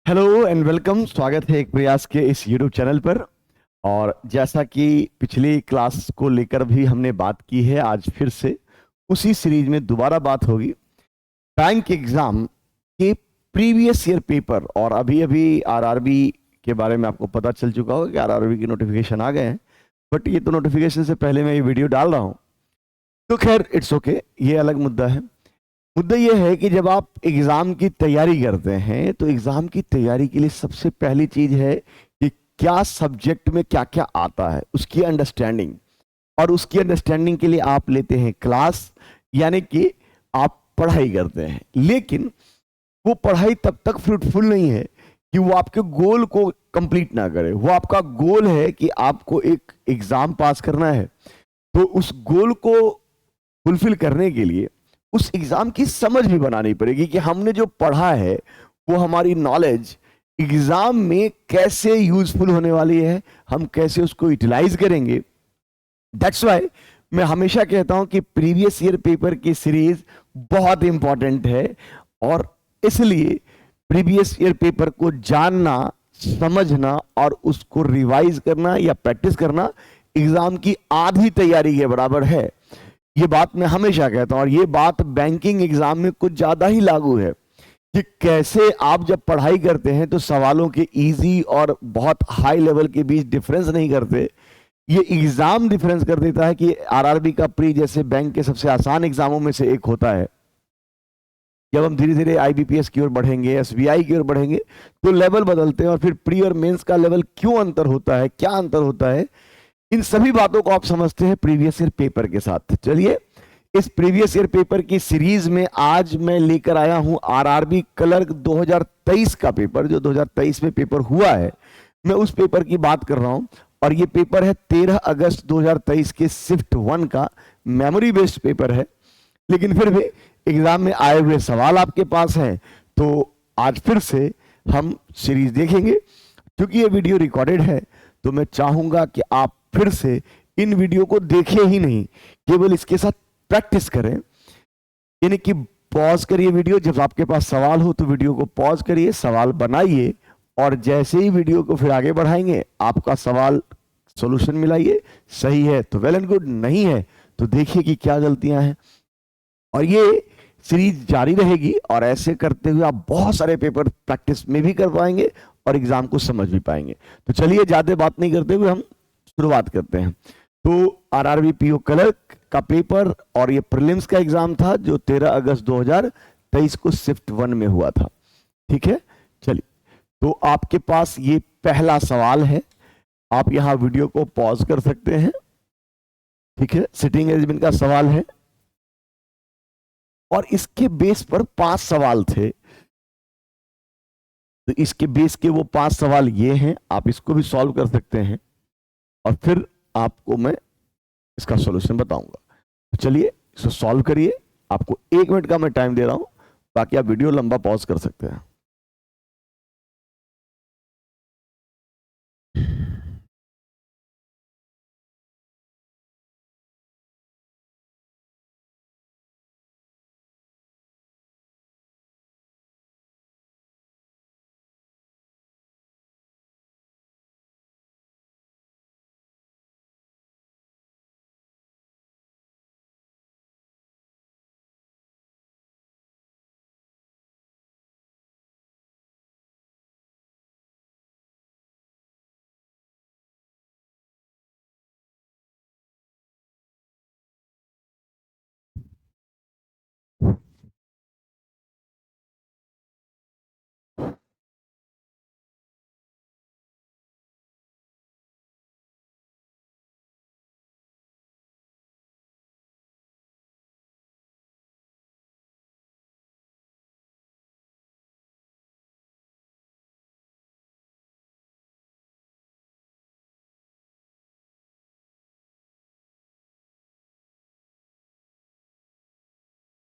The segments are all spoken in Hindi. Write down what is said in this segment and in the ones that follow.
Hello and welcome. स्वागत है एक प्रयास के इस यूट्यूब चैनल पर। और जैसा कि पिछली क्लास को लेकर भी हमने बात की है, आज फिर से उसी सीरीज में दोबारा बात होगी। बैंक एग्जाम के प्रीवियस ईयर पेपर, और अभी अभी आरआरबी के बारे में आपको पता चल चुका होगा कि आरआरबी के नोटिफिकेशन आ गए हैं। बट ये तो नोटिफिकेशन से पहले मैं ये वीडियो डाल रहा हूँ, तो खैर इट्स ओके, ये अलग मुद्दा है। मुद्दा यह है कि जब आप एग्जाम की तैयारी करते हैं तो एग्जाम की तैयारी के लिए सबसे पहली चीज है कि क्या सब्जेक्ट में क्या क्या आता है, उसकी अंडरस्टैंडिंग। और उसकी अंडरस्टैंडिंग के लिए आप लेते हैं क्लास, यानी कि आप पढ़ाई करते हैं। लेकिन वो पढ़ाई तब तक फ्रूटफुल नहीं है कि वो आपके गोल को कंप्लीट ना करे। वो आपका गोल है कि आपको एक एग्जाम पास करना है, तो उस गोल को फुलफिल करने के लिए उस एग्जाम की समझ भी बनानी पड़ेगी कि हमने जो पढ़ा है वो हमारी नॉलेज एग्जाम में कैसे यूजफुल होने वाली है, हम कैसे उसको यूटिलाइज करेंगे। दैट्स वाई मैं हमेशा कहता हूं कि प्रीवियस ईयर पेपर की सीरीज बहुत इंपॉर्टेंट है। और इसलिए प्रीवियस ईयर पेपर को जानना, समझना और उसको रिवाइज करना या प्रैक्टिस करना एग्जाम की आधी तैयारी के बराबर है। ये बात मैं हमेशा कहता हूं, और ये बात बैंकिंग एग्जाम में कुछ ज्यादा ही लागू है कि कैसे आप जब पढ़ाई करते हैं तो सवालों के इजी और बहुत हाई लेवल के बीच डिफरेंस नहीं करते। ये एग्जाम डिफरेंस कर देता है कि आरआरबी का प्री जैसे बैंक के सबसे आसान एग्जामों में से एक होता है, जब हम धीरे धीरे आईबीपीएस की ओर बढ़ेंगे, एसबीआई की ओर बढ़ेंगे, तो लेवल बदलते हैं। और फिर प्री और मेंस का लेवल क्यों अंतर होता है, क्या अंतर होता है, इन सभी बातों को आप समझते हैं प्रीवियस ईयर पेपर के साथ। चलिए, इस प्रीवियस ईयर पेपर की सीरीज में आज मैं लेकर आया हूं आरआरबी क्लर्क 2023 का पेपर, जो 2023 में पेपर हुआ है। मैं उस पेपर की बात कर रहा हूं। और ये पेपर है 13 अगस्त 2023 के शिफ्ट 1 का। मेमोरी बेस्ड पेपर है, लेकिन फिर भी एग्जाम में आए हुए सवाल आपके पास हैं। तो आज फिर से हम सीरीज देखेंगे। क्योंकि ये वीडियो रिकॉर्डेड है, तो मैं चाहूंगा कि आप फिर से इन वीडियो को देखें ही नहीं, केवल इसके साथ प्रैक्टिस करें। यानी कि पॉज करिए वीडियो, जब आपके पास सवाल हो तो वीडियो को पॉज करिए, सवाल बनाइए, और जैसे ही वीडियो को फिर आगे बढ़ाएंगे आपका सवाल सॉल्यूशन मिलाइए। सही है तो वेल एंड गुड, नहीं है तो देखिए कि क्या गलतियां हैं। और ये सीरीज जारी रहेगी, और ऐसे करते हुए आप बहुत सारे पेपर प्रैक्टिस में भी कर पाएंगे और एग्जाम को समझ भी पाएंगे। तो चलिए, ज्यादा बात नहीं करते हुए हम शुरुआत करते हैं। तो आरआरबी पीओ क्लर्क का पेपर, और ये प्रीलिम्स का एग्जाम था जो 13 अगस्त 2023 को शिफ्ट 1 में हुआ था। ठीक है, चलिए। तो आपके पास ये पहला सवाल है, आप यहां वीडियो को पॉज कर सकते हैं। ठीक है, सिटिंग अरेंजमेंट का सवाल है, और इसके बेस पर 5 सवाल थे। तो इसके बेस के वो 5 सवाल ये हैं, आप इसको भी सॉल्व कर सकते हैं, और फिर आपको मैं इसका सॉल्यूशन बताऊंगा। तो चलिए, इसको सॉल्व करिए। आपको 1 मिनट का मैं टाइम दे रहा हूं, बाकी आप वीडियो लंबा पॉज कर सकते हैं।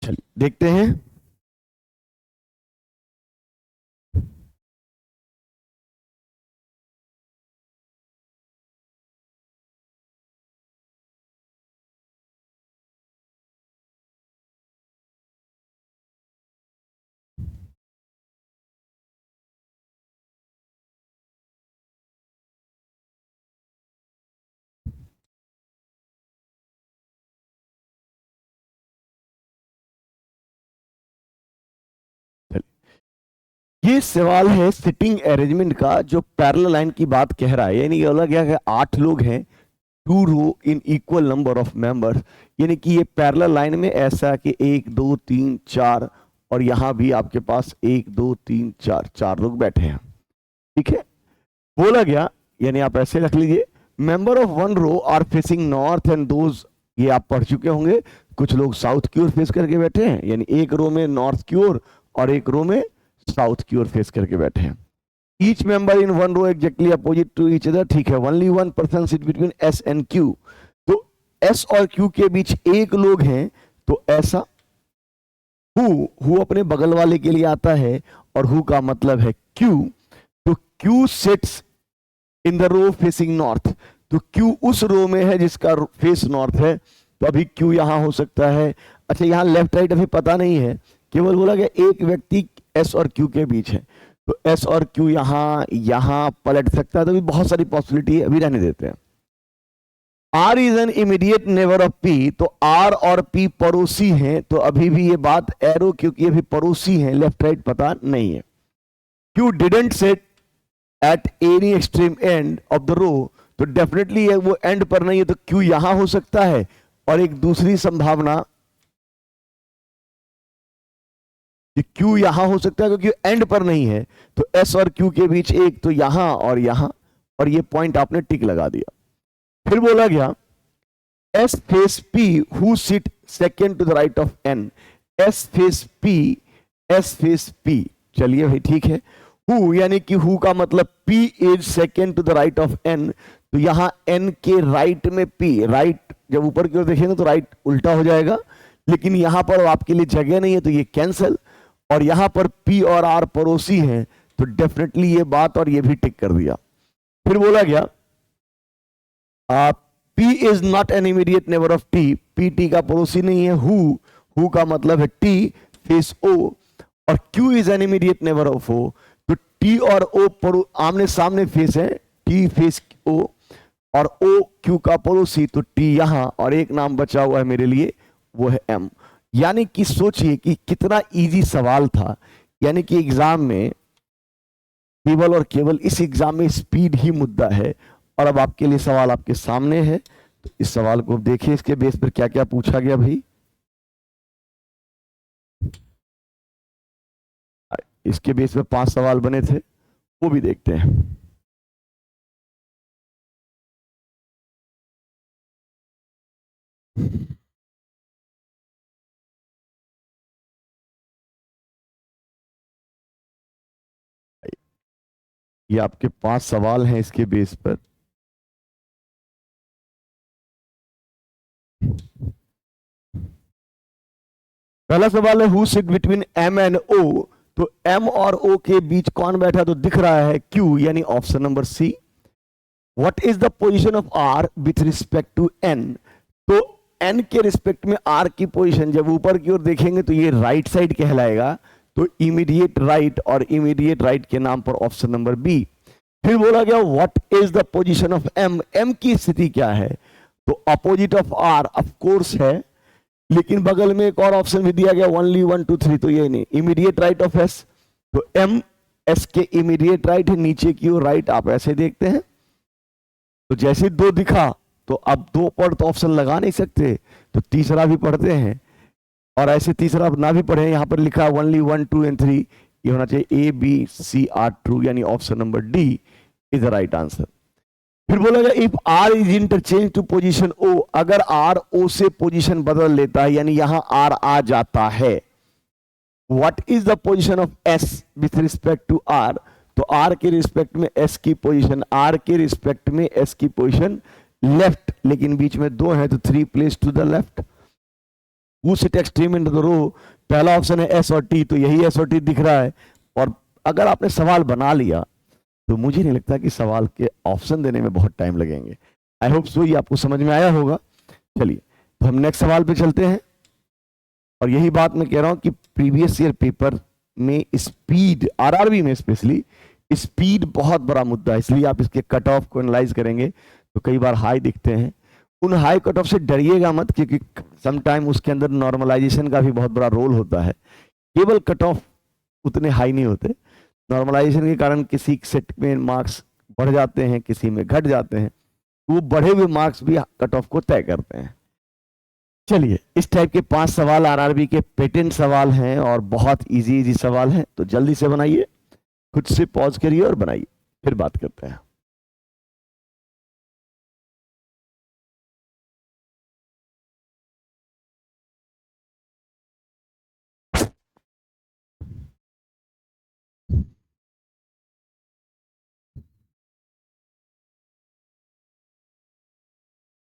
चलिए देखते हैं। ये सवाल है सिटिंग अरेंजमेंट का, जो पैरेलल लाइन की बात कह रहा है। यानी ये अलग क्या है, 8 लोग हैं, 2 row in equal number of members. यानी कि ये पैरेलल लाइन में ऐसा कि 1 2 3 4, और यहां भी आपके पास 1 2 3 4 4 लोग बैठे हैं। ठीक है, बोला गया, यानी आप ऐसे रख लीजिए, member of one row are facing north and those, ये आप पढ़ चुके होंगे, कुछ लोग साउथ की ओर फेस करके बैठे हैं, यानी एक रो में नॉर्थ की ओर और एक रो में साउथ की ओर फेस करके बैठे हैं। Each member in one row exactly opposite to each other. ठीक है, only one person sit between S and Q. तो एस और क्यू के बीच एक लोग हैं, तो ऐसा हु अपने बगल वाले के लिए आता है, और हु का मतलब है क्यू। तो Q sits in the row facing north, तो क्यू उस रो में है जिसका फेस नॉर्थ है, तो अभी क्यू यहां हो सकता है। अच्छा, यहां लेफ्ट राइट अभी पता नहीं है, केवल बोला गया एक व्यक्ति एस और क्यू के बीच है, तो एस और क्यू यहां पलट सकता है, तो भी बहुत सारी पॉसिबिलिटी है, अभी रहने देते हैं। R is an immediate neighbour of P, तो आर और पी पड़ोसी हैं, तो अभी भी ये बात एरो, क्योंकि अभी पड़ोसी हैं, लेफ्ट राइट पता नहीं है। Q didn't sit at any extreme end of the row, तो डेफिनेटली वो एंड पर नहीं है, तो क्यू यहां हो सकता है। और एक दूसरी संभावना कि क्यू यहां हो सकता है, क्योंकि एंड पर नहीं है, तो एस और क्यू के बीच एक, तो यहां और यहां, और ये पॉइंट आपने टिक लगा दिया। फिर बोला गया S face P who sit second to the right of N. S face P, S face P, चलिए भाई ठीक है। हु यानी कि हु का मतलब P is second to the right of N, तो यहां N के राइट में P, राइट जब ऊपर की ओर देखेंगे तो राइट उल्टा हो जाएगा, लेकिन यहां पर आपके लिए जगह नहीं है, तो ये कैंसल। और यहां पर P और R पड़ोसी हैं, तो डेफिनेटली ये बात और ये भी टिक कर दिया। फिर बोला गया P is not an immediate neighbour of T, P T का पड़ोसी नहीं है। हु का मतलब है T फेस O, और Q is an immediate neighbour of O, तो T और O आमने सामने फेस है, T फेस O, और O Q का पड़ोसी, तो T यहां, और एक नाम बचा हुआ है मेरे लिए, वो है M। यानी कि सोचिए कि कितना इजी सवाल था। यानी कि एग्जाम में केवल और केवल इस एग्जाम में स्पीड ही मुद्दा है। और अब आपके लिए सवाल आपके सामने है, तो इस सवाल को देखिए, इसके बेस पर क्या क्या पूछा गया भाई। इसके बेस पे 5 सवाल बने थे, वो भी देखते हैं। ये आपके 5 सवाल हैं इसके बेस पर। पहला सवाल है who sit between M and O, तो एम और ओ के बीच कौन बैठा, तो दिख रहा है क्यू, यानी option number C. What is the position of R with respect to N, तो एन के रिस्पेक्ट में आर की पोजीशन जब ऊपर की ओर देखेंगे तो ये राइट साइड कहलाएगा, तो इमीडिएट राइट, और इमीडिएट राइट के नाम पर ऑप्शन नंबर बी। फिर बोला गया what is the position of M, M की स्थिति क्या है, तो opposite of R of course है, लेकिन बगल में एक और ऑप्शन भी दिया गया ओनली 1 2 3, तो ये नहीं, इमीडिएट राइट ऑफ एस, तो एम एस के इमीडिएट राइट है, नीचे की ओर राइट, आप ऐसे देखते हैं। तो जैसे 2 दिखा, तो अब 2 पर तो ऑप्शन लगा नहीं सकते, तो तीसरा भी पढ़ते हैं, और ऐसे तीसरा ना भी पढ़े, यहां पर लिखा ओनली 1 2 एंड 3, ये होना चाहिए A B C are true, यानी option number D is the right answer. फिर बोलेगा if R is interchange to position O, अगर आर ओ से पोजीशन बदल लेता है, यानी यहां आर आ जाता है, what is the position of S with respect to R, तो आर के रिस्पेक्ट में एस की पोजीशन, आर के रिस्पेक्ट में एस की पोजीशन लेफ्ट, लेकिन बीच में 2 है, तो 3 place to the left. Who sit extreme in the row, पहला ऑप्शन है एस और टी, तो यही एस और टी दिख रहा है। और अगर आपने सवाल बना लिया, तो मुझे नहीं लगता कि सवाल के ऑप्शन देने में बहुत टाइम लगेंगे। आई होप सो ये आपको समझ में आया होगा। चलिए, तो हम नेक्स्ट सवाल पे चलते हैं। और यही बात मैं कह रहा हूं कि प्रीवियस ईयर पेपर में स्पीड, आरआरबी में स्पेशली स्पीड बहुत बड़ा मुद्दा है, इसलिए आप इसके कट ऑफ को एनालाइज करेंगे तो कई बार हाई दिखते हैं। उन हाई कट ऑफ से डरिएगा मत, क्योंकि समटाइम उसके अंदर नॉर्मलाइजेशन का भी बहुत बड़ा रोल होता है, केवल कट ऑफ उतने हाई नहीं होते। नॉर्मलाइजेशन के कारण किसी सेट में मार्क्स बढ़ जाते हैं, किसी में घट जाते हैं, तो वो बढ़े हुए मार्क्स भी कट ऑफ को तय करते हैं। चलिए, इस टाइप के 5 सवाल आरआरबी के पेटेंट सवाल हैं और बहुत इजी इजी सवाल हैं, तो जल्दी से बनाइए, खुद से पॉज करिए और बनाइए, फिर बात करते हैं।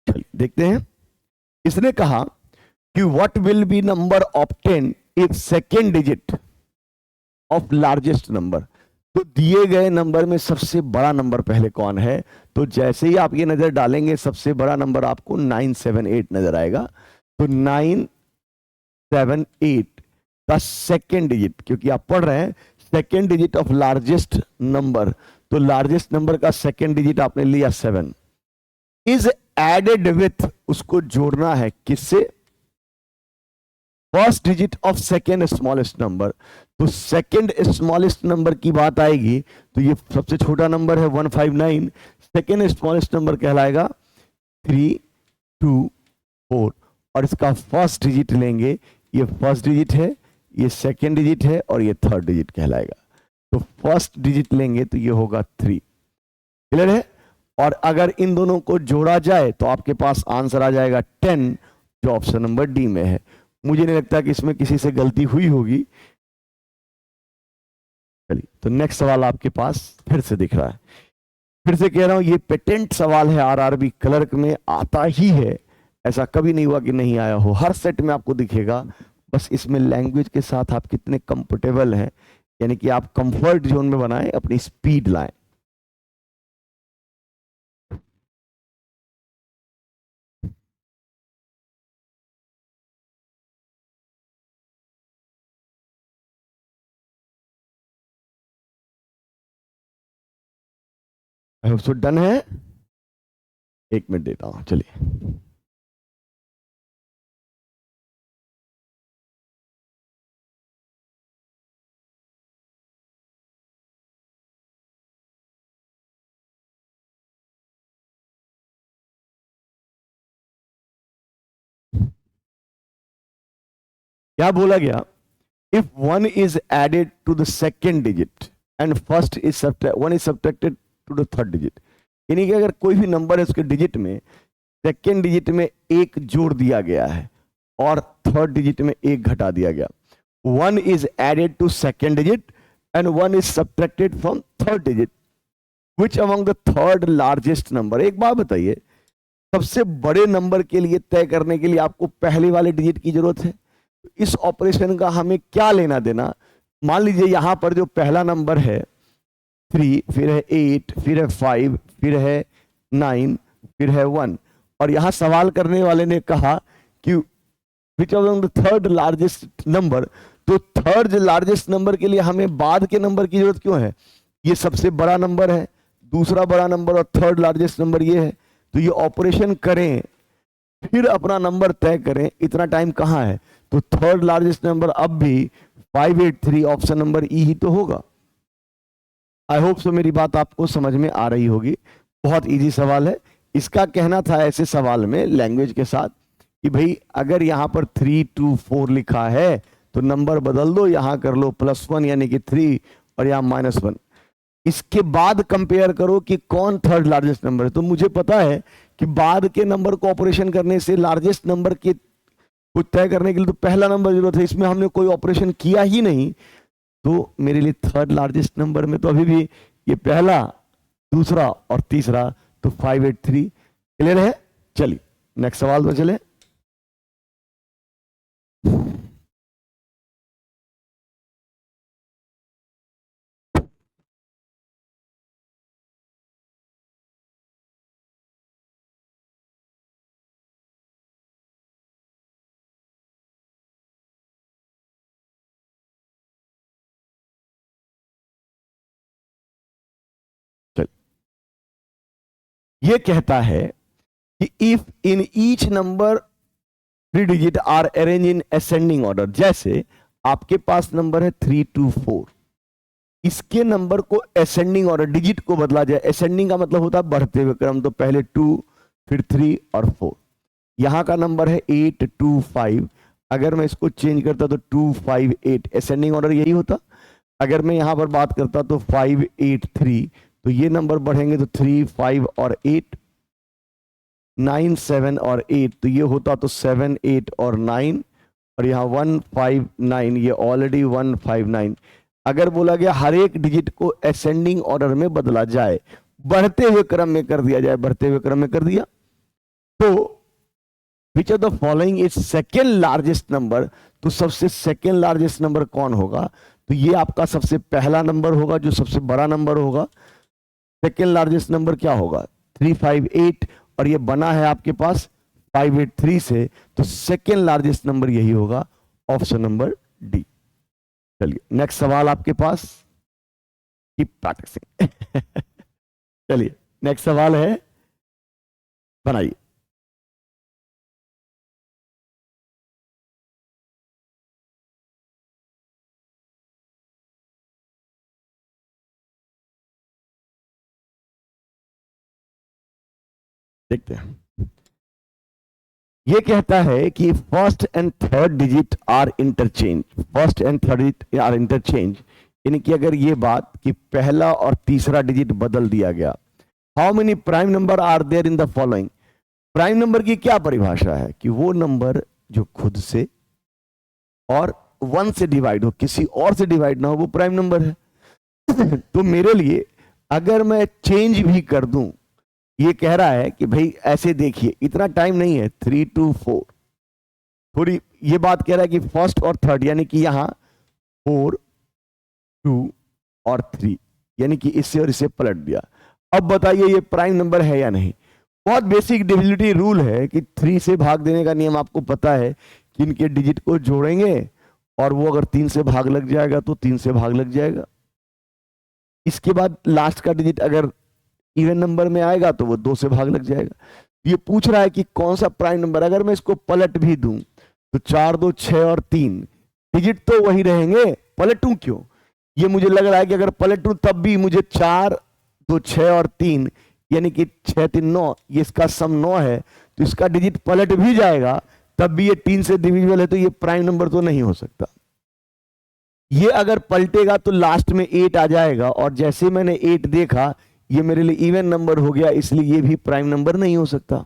चलिए देखते हैं। इसने कहा कि what will be number obtain if second digit of largest number. तो दिए गए नंबर में सबसे बड़ा नंबर पहले कौन है? तो जैसे ही आप ये नजर डालेंगे, सबसे बड़ा नंबर आपको 978 नजर आएगा। तो 978 का सेकेंड डिजिट, क्योंकि आप पढ़ रहे हैं second digit of largest number, तो लार्जेस्ट नंबर का सेकेंड डिजिट आपने लिया 7, इज एडेड विथ, उसको जोड़ना है किससे? First digit of second smallest number. तो सेकेंड स्मॉलेस्ट नंबर की बात आएगी तो ये सबसे छोटा नंबर है 159, सेकेंड स्मॉलेस्ट नंबर कहलाएगा 324, और इसका फर्स्ट डिजिट लेंगे, ये फर्स्ट डिजिट है, ये सेकेंड डिजिट है, और ये थर्ड डिजिट कहलाएगा। तो फर्स्ट डिजिट लेंगे तो ये होगा 3। क्लियर है? और अगर इन दोनों को जोड़ा जाए तो आपके पास आंसर आ जाएगा 10, जो ऑप्शन नंबर डी में है। मुझे नहीं लगता कि इसमें किसी से गलती हुई होगी। चलिए, तो नेक्स्ट सवाल आपके पास फिर से दिख रहा है। फिर से कह रहा हूं, ये पेटेंट सवाल है, आरआरबी क्लर्क में आता ही है, ऐसा कभी नहीं हुआ कि नहीं आया हो, हर सेट में आपको दिखेगा। बस इसमें लैंग्वेज के साथ आप कितने कंफर्टेबल हैं, यानी कि आप कंफर्ट जोन में बनाएं, अपनी स्पीड लाएं। आई होप सो डन है। 1 मिनट देता हूं, चलिए। क्या बोला गया? If 1 is added to the second digit and first is 1 is subtracted to the third digit, यानी कि अगर कोई भी नंबर है उसके डिजिट में सेकेंड डिजिट में 1 जोड़ दिया गया है और थर्ड डिजिट में 1 घटा दिया गया, 1 is added to second digit and 1 is subtracted from third digit, which among the third largest number. एक बात बताइए, सबसे बड़े नंबर के लिए तय करने के लिए आपको पहले वाले डिजिट की जरूरत है। इस ऑपरेशन का हमें क्या लेना देना? मान लीजिए यहां पर जो पहला नंबर है 3, फिर है 8, फिर है 5, फिर है 9, फिर है 1, और यहां सवाल करने वाले ने कहा कि विच of the third largest number. तो थर्ड लार्जेस्ट नंबर के लिए हमें बाद के नंबर की जरूरत क्यों है? ये सबसे बड़ा नंबर है, दूसरा बड़ा नंबर और थर्ड लार्जेस्ट नंबर ये है। तो ये ऑपरेशन करें, फिर अपना नंबर तय करें, इतना टाइम कहां है? तो थर्ड लार्जेस्ट नंबर अब भी 583, ऑप्शन नंबर ई ही तो होगा। आई होप सो मेरी बात आपको समझ में आ रही होगी। बहुत इजी सवाल है। इसका कहना था ऐसे सवाल में लैंग्वेज के साथ कि भाई अगर यहां पर 324 लिखा है तो नंबर बदल दो, यहां कर लो +1 यानी कि 3 और यहां -1। इसके बाद कंपेयर करो कि कौन थर्ड लार्जेस्ट नंबर है। तो मुझे पता है कि बाद के नंबर को ऑपरेशन करने से लार्जेस्ट नंबर के कुछ तय करने के लिए तो पहला नंबर जरूरत है, इसमें हमने कोई ऑपरेशन किया ही नहीं। तो मेरे लिए थर्ड लार्जेस्ट नंबर में तो अभी भी ये पहला, दूसरा और तीसरा, तो 583। क्लियर है? चलिए नेक्स्ट सवाल में चले। ये कहता है कि if in each number 3 digit are arrange in ascending order. जैसे आपके पास नंबर है 324, इसके नंबर को असेंडिंग ऑर्डर डिजिट को बदला जाए। असेंडिंग का मतलब होता है बढ़ते हुए क्रम, तो पहले 2, फिर 3 और 4। यहां का नंबर है 825। अगर मैं इसको चेंज करता तो 258, असेंडिंग ऑर्डर यही होता। अगर मैं यहां पर बात करता तो 583, तो ये नंबर बढ़ेंगे तो 3, 5 और 8, 9, 7 और 8, तो ये होता तो 7, 8 और 9, और यहाँ 159, ये ऑलरेडी 159। अगर बोला गया हर एक डिजिट को असेंडिंग ऑर्डर में बदला जाए, बढ़ते हुए क्रम में कर दिया जाए, बढ़ते हुए क्रम में कर दिया, तो विच of the following is second largest number, तो सबसे सेकेंड लार्जेस्ट नंबर कौन होगा? तो ये आपका सबसे पहला नंबर होगा, जो सबसे बड़ा नंबर होगा। सेकेंड लार्जेस्ट नंबर क्या होगा? 358, और ये बना है आपके पास 583 से, तो सेकेंड लार्जेस्ट नंबर यही होगा, ऑप्शन नंबर डी। चलिए नेक्स्ट सवाल आपके पास, कीप प्रैक्टिसिंग। चलिए नेक्स्ट सवाल है, बनाइए। देखते हैं। ये कहता है कि first and third digit are interchange, first and third digit are interchange, यानी कि अगर ये बात कि पहला और तीसरा डिजिट बदल दिया गया, how many prime number are there in the following. Prime number की क्या परिभाषा है? कि वो नंबर जो खुद से और 1 से डिवाइड हो, किसी और से डिवाइड ना हो, वो प्राइम नंबर है। तो मेरे लिए अगर मैं चेंज भी कर दूं, ये कह रहा है कि भाई ऐसे देखिए, इतना टाइम नहीं है, 3 to 4, थोड़ी ये बात कह रहा है कि फर्स्ट और थर्ड, यानी कि यहां 4, 2 और 3, यानी कि इससे और इसे पलट दिया। अब बताइए ये प्राइम नंबर है या नहीं? बहुत बेसिक डिविजिबिलिटी रूल है कि 3 से भाग देने का नियम आपको पता है कि इनके डिजिट को जोड़ेंगे, और वो अगर 3 से भाग लग जाएगा तो 3 से भाग लग जाएगा। इसके बाद लास्ट का डिजिट अगर इवन नंबर में आएगा तो वो 2 से भाग लग जाएगा। ये पूछ रहा है कि कौन सा प्राइम नंबर। अगर मैं इसको पलट भी दूं तो 4, 2, 6 और 3 डिजिट तो वही रहेंगे, पलटूं क्यों? ये मुझे लग रहा है कि अगर पलटूं तब भी मुझे 4, 2, 6 और 3, यानी कि 6, 3, 9, ये इसका सम 9 है, तो इसका डिजिट पलट भी जाएगा, तब भी ये 3 से डिविजिबल है, तो ये प्राइम नंबर तो नहीं हो सकता। ये अगर पलटेगा तो लास्ट में 8 आ जाएगा, और जैसे मैंने 8 देखा, ये मेरे लिए इवन नंबर हो गया, इसलिए ये भी प्राइम नंबर नहीं हो सकता।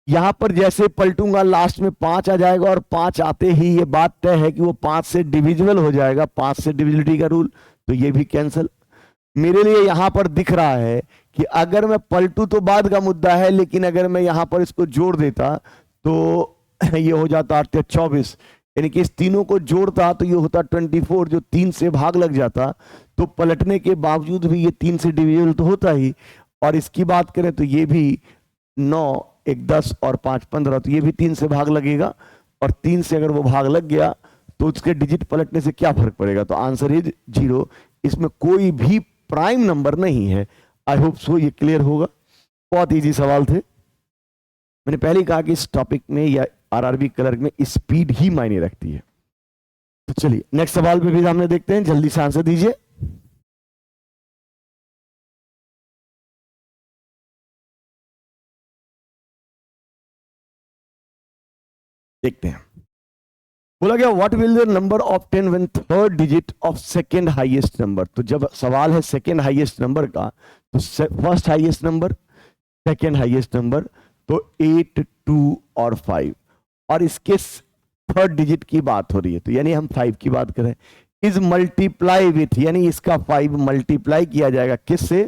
यहां पर जैसे पलटूंगा लास्ट में 5 आ जाएगा, और 5 आते ही ये बात तय है कि वो 5 से डिविजिबल हो जाएगा, 5 से डिविजिबिलिटी का रूल, तो ये भी कैंसिल। मेरे लिए यहां पर दिख रहा है कि अगर मैं पलटू तो बाद का मुद्दा है, लेकिन अगर मैं यहां पर इसको जोड़ देता तो ये हो जाता 8 24, यानी कि इस तीनों को जोड़ता तो ये होता 24, जो 3 से भाग लग जाता, तो पलटने के बावजूद भी ये 3 से डिविजिबल तो होता ही। और इसकी बात करें तो ये भी 9, 1 10 और 5 15, तो ये भी 3 से भाग लगेगा, और 3 से अगर वो भाग लग गया तो उसके डिजिट पलटने से क्या फर्क पड़ेगा? तो आंसर इज 0। इसमें कोई भी प्राइम नंबर नहीं है। आई होप सो ये क्लियर होगा। बहुत इजी सवाल थे। मैंने पहले ही कहा कि इस टॉपिक में या आरआरबी क्लर्क में स्पीड ही मायने रखती है। तो चलिए नेक्स्ट सवाल पे भी सामने देखते हैं, जल्दी से आंसर दीजिए। देखते हैं। बोला गया what will the number of 10 when third digit of second highest number. तो जब सवाल है सेकंड हाईएस्ट नंबर का, तो first highest number, second highest number, तो 8, 2 और 5, और इसके थर्ड डिजिट की बात हो रही है, तो यानी हम 5 की बात करें, इज मल्टीप्लाई विथ, यानी इसका 5 मल्टीप्लाई किया जाएगा किससे?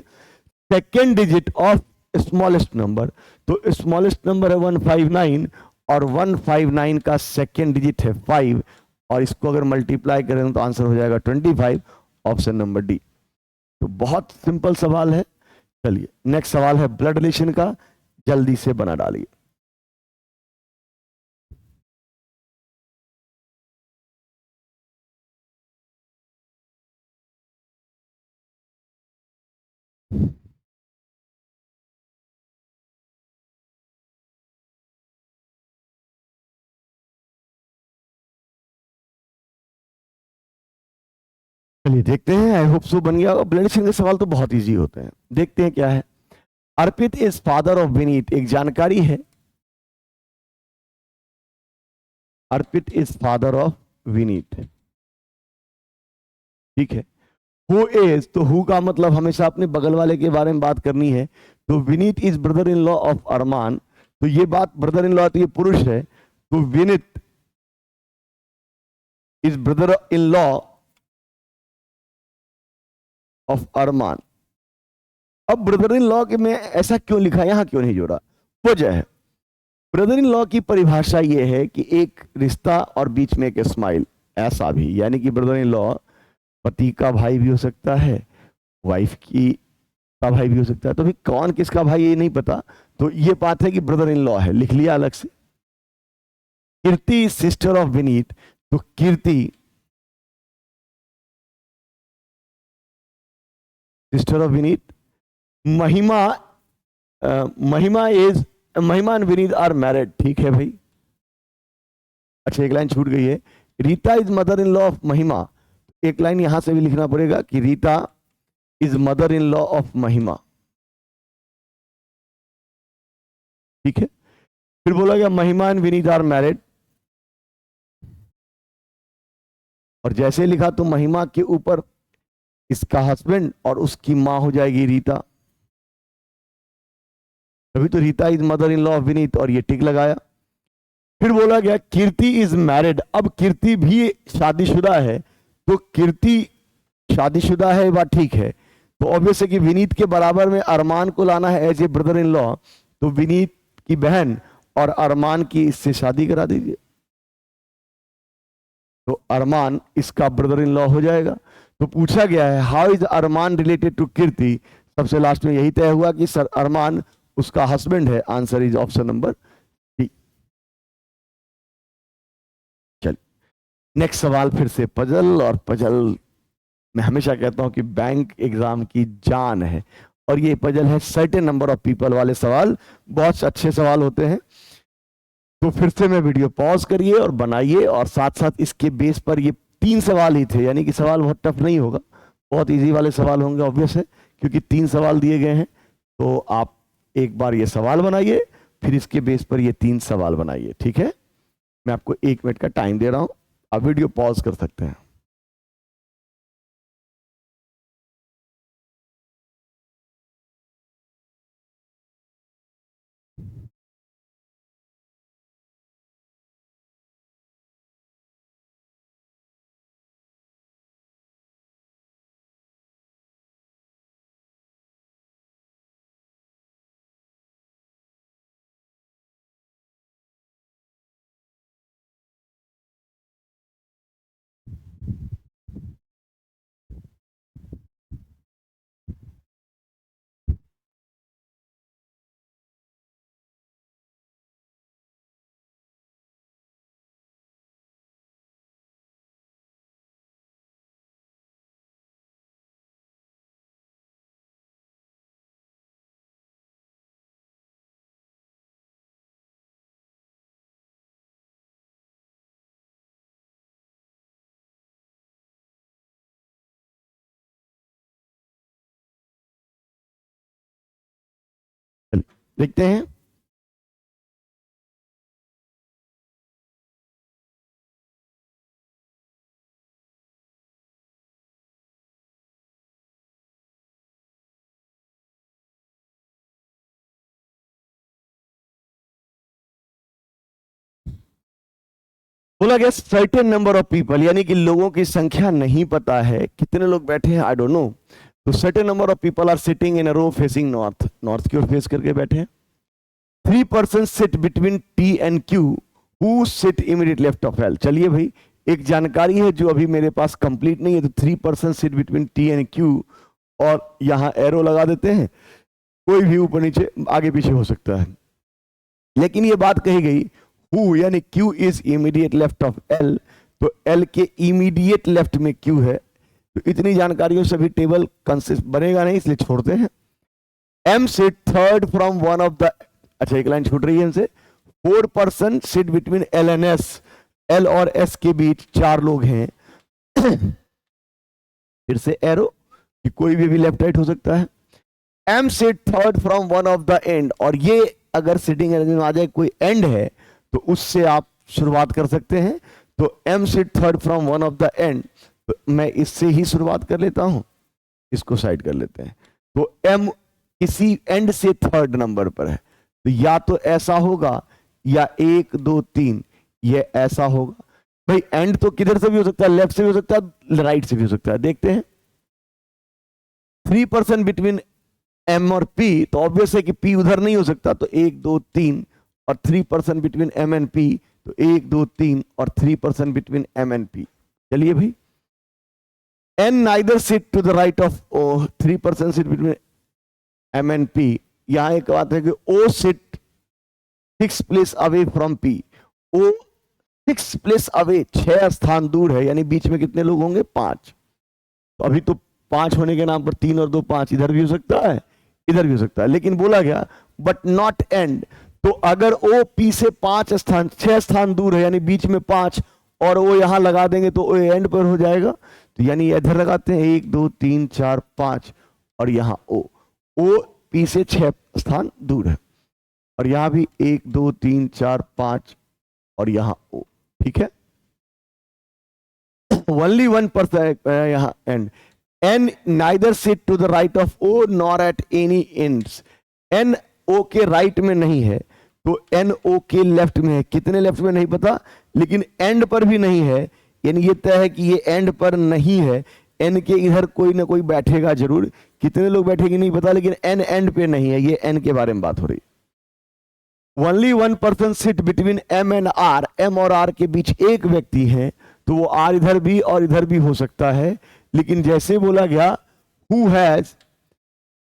Second digit of smallest number. तो स्मॉलेस्ट नंबर है 159, और 159 का सेकेंड डिजिट है 5, और इसको अगर मल्टीप्लाई करें तो आंसर हो जाएगा 25, ऑप्शन नंबर डी। तो बहुत सिंपल सवाल है। चलिए नेक्स्ट सवाल है ब्लड रिलेशन का, जल्दी से बना डालिए। चलिए देखते हैं, आई होप सो बन गया। ब्लड के सवाल तो बहुत इजी होते हैं। देखते हैं क्या है। अर्पित इज फादर ऑफ विनीत, एक जानकारी है। अर्पित इज फादर ऑफ विनीत, ठीक है। हु इज, तो हु का मतलब हमेशा अपने बगल वाले के बारे में बात करनी है। तो Vineet is brother in law of Arman, तो ये बात ब्रदर इन लॉ, तो ये पुरुष है, तो Vineet is brother in law of Arman. अब ब्रदर इन लॉ के में ऐसा क्यों लिखा, यहां क्यों नहीं जोड़ा? वजह है, ब्रदर इन लॉ की परिभाषा यह है कि एक रिश्ता और बीच में एक स्माइल, ऐसा भी, यानी कि ब्रदर इन लॉ पति का भाई भी हो सकता है, वाइफ की का भाई भी हो सकता है। तो भी कौन किसका भाई ये नहीं पता, तो ये बात है कि ब्रदर इन लॉ है, लिख लिया अलग से। कीर्ति सिस्टर ऑफ विनीत, तो कीर्ति सिस्टर ऑफ विनीत। महिमा, महिमा एंड विनीत आर मैरिड, ठीक है भाई। अच्छा एक लाइन छूट गई है, Rita is mother in law of महिमा, एक लाइन यहां से भी लिखना पड़ेगा कि Rita is mother in law of महिमा, ठीक है। फिर बोला गया महिमा एंड विनीत आर मैरिड, और जैसे लिखा तो महिमा के ऊपर इसका हस्बैंड और उसकी मां हो जाएगी रीता, तभी तो Rita is mother in law of Vineet, और ये टिक लगाया। फिर बोला गया कीर्ति इज मैरिड, अब कीर्ति भी शादीशुदा है, तो कीर्ति शादीशुदा है, बात ठीक है। तो ऑब्वियस है कि विनीत के बराबर में अरमान को लाना है as a brother in law, तो विनीत की बहन और अरमान की इससे शादी करा दीजिए, तो अरमान इसका ब्रदर इन लॉ हो जाएगा। तो पूछा गया है how is Arman related to Kirti, सबसे लास्ट में यही तय हुआ कि सर अरमान उसका हस्बैंड है, answer is option number D. चल नेक्स्ट सवाल फिर से पजल, और पजल मैं हमेशा कहता हूं कि बैंक एग्जाम की जान है, और ये पजल है सर्टेन नंबर ऑफ पीपल वाले सवाल, बहुत अच्छे सवाल होते हैं। तो फिर से मैं वीडियो पॉज करिए और बनाइए, और साथ साथ इसके बेस पर ये 3 सवाल ही थे, यानी कि सवाल बहुत टफ नहीं होगा, बहुत इजी वाले सवाल होंगे, ऑब्वियस है क्योंकि 3 सवाल दिए गए हैं। तो आप एक बार ये सवाल बनाइए, फिर इसके बेस पर ये 3 सवाल बनाइए, ठीक है। मैं आपको 1 मिनट का टाइम दे रहा हूं, आप वीडियो पॉज कर सकते हैं। देखते हैं। बोला गया सर्टेन नंबर ऑफ पीपल, यानी कि लोगों की संख्या नहीं पता है, कितने लोग बैठे हैं आई डोंट नो। तो certain number of people are sitting in a row facing north, north की ओर फेस करके बैठे हैं। 3 person sit between T and Q, who sit immediate left of L. चलिए भाई, एक जानकारी है जो अभी मेरे पास कंप्लीट नहीं है, तो 3 person sit between T and Q, और यहां एरो लगा देते हैं, कोई भी ऊपर नीचे आगे पीछे हो सकता है। लेकिन ये बात कही गई हु, यानी Q is immediate left of L, तो एल के इमीडिएट लेफ्ट में क्यू है। तो इतनी जानकारियों से भी टेबल कंसिस्ट बनेगा नहीं, इसलिए छोड़ते हैं। M sit third from one of the, अच्छा एक लाइन छूट रही है इनसे। 4 person sit between L and S, L और एस के बीच 4 लोग हैं। फिर से एरो कि कोई भी लेफ्ट राइट हो सकता है। M sit third from one of the end, और ये अगर सिटिंग अरेंजमेंट में आ जाए कोई एंड है तो उससे आप शुरुआत कर सकते हैं। तो M sit third from one of the end, तो मैं इससे ही शुरुआत कर लेता हूं, इसको साइड कर लेते हैं। तो एम किसी एंड से थर्ड नंबर पर है, तो या तो ऐसा होगा या 1 2 3 ये ऐसा होगा। भाई एंड तो किधर से भी हो सकता है, लेफ्ट से भी हो सकता है, राइट से भी हो सकता है। देखते हैं 3% बिटवीन एम और पी, तो ऑब्वियस है कि पी उधर नहीं हो सकता, तो 1 2 3 और 3% बिटवीन एम एंड पी, तो 1 2 3 और 3% बिटवीन एम एंड पी। चलिए भाई, N neither sit to the right of O, 3% sit between M and P. यहां एक बात है कि O sit 6 place away from P, O 6 place away, 6 स्थान दूर है, यानी बीच में कितने लोग होंगे, 5। तो अभी तो 5 होने के नाम पर 3 और 2 5, इधर भी हो सकता है इधर भी हो सकता है, लेकिन बोला गया बट नॉट एंड। तो अगर ओ पी से 6 स्थान दूर है, यानी बीच में 5, और वो यहां लगा देंगे तो ओ एंड पर हो जाएगा। तो यानी इधर लगाते हैं 1 2 3 4 5, और यहां ओ पी से 6 स्थान दूर है, और यहां भी 1 2 3 4 5, और यहां ओ। ठीक है, ओनली 1% यहां end. N neither sit to the right of O nor at any ends, N O के राइट में नहीं है, तो एन ओ के लेफ्ट में है। कितने लेफ्ट में नहीं पता, लेकिन एंड पर भी नहीं है, यानी ये तय है कि ये एंड पर नहीं है। एन के इधर कोई ना कोई बैठेगा जरूर, कितने लोग बैठेंगे नहीं पता, लेकिन एन एंड पे नहीं है, ये एन के बारे में बात हो रही। Only 1% sit between M and R, M और आर के बीच एक व्यक्ति है, तो वो आर इधर भी और इधर भी हो सकता है। लेकिन जैसे बोला गया हु हैज,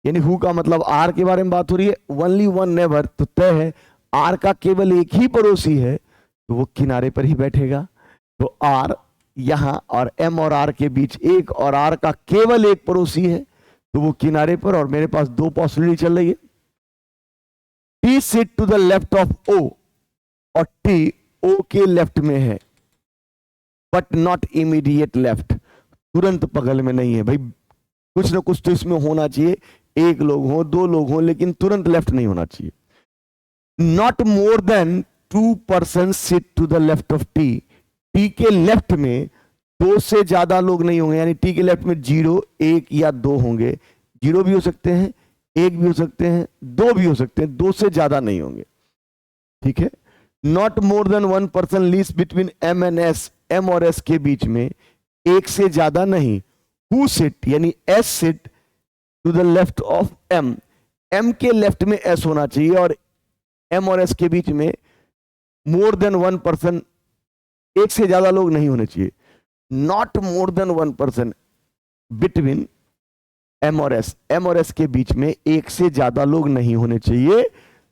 यानी हु का मतलब आर के बारे में बात हो रही है, ओनली वन नेवर, तो तय है आर का केवल एक ही पड़ोसी है, तो वो किनारे पर ही बैठेगा। तो आर यहां, और एम और आर के बीच एक, और आर का केवल एक पड़ोसी है, तो वो किनारे पर। और मेरे पास 2 पॉसिबिलिटी चल रही है, T sit to the left of O, और टी ओ के लेफ्ट में है, बट नॉट इमीडिएट लेफ्ट, तुरंत बगल में नहीं है। भाई कुछ ना कुछ तो इसमें होना चाहिए, 1 लोग हो 2 लोग हो, लेकिन तुरंत लेफ्ट नहीं होना चाहिए। Not more than 2% sit to the left of T, T के लेफ्ट में 2 से ज्यादा लोग नहीं होंगे, यानी टी के लेफ्ट में 0 1 या 2 होंगे। 0 भी हो सकते हैं, 1 भी हो सकते हैं, 2 भी हो सकते हैं, 2 से ज्यादा नहीं होंगे। ठीक है, not more than 1% least between M and S, M और एस के बीच में 1 से ज्यादा नहीं। हु सिट, यानी S sit to the left of M, M के लेफ्ट में एस होना चाहिए, और एम और एस के बीच में मोर देन 1%, 1 से ज्यादा लोग नहीं होने चाहिए। Not more than 1% between M और एस, एम और एस के बीच में 1 से ज्यादा लोग नहीं होने चाहिए।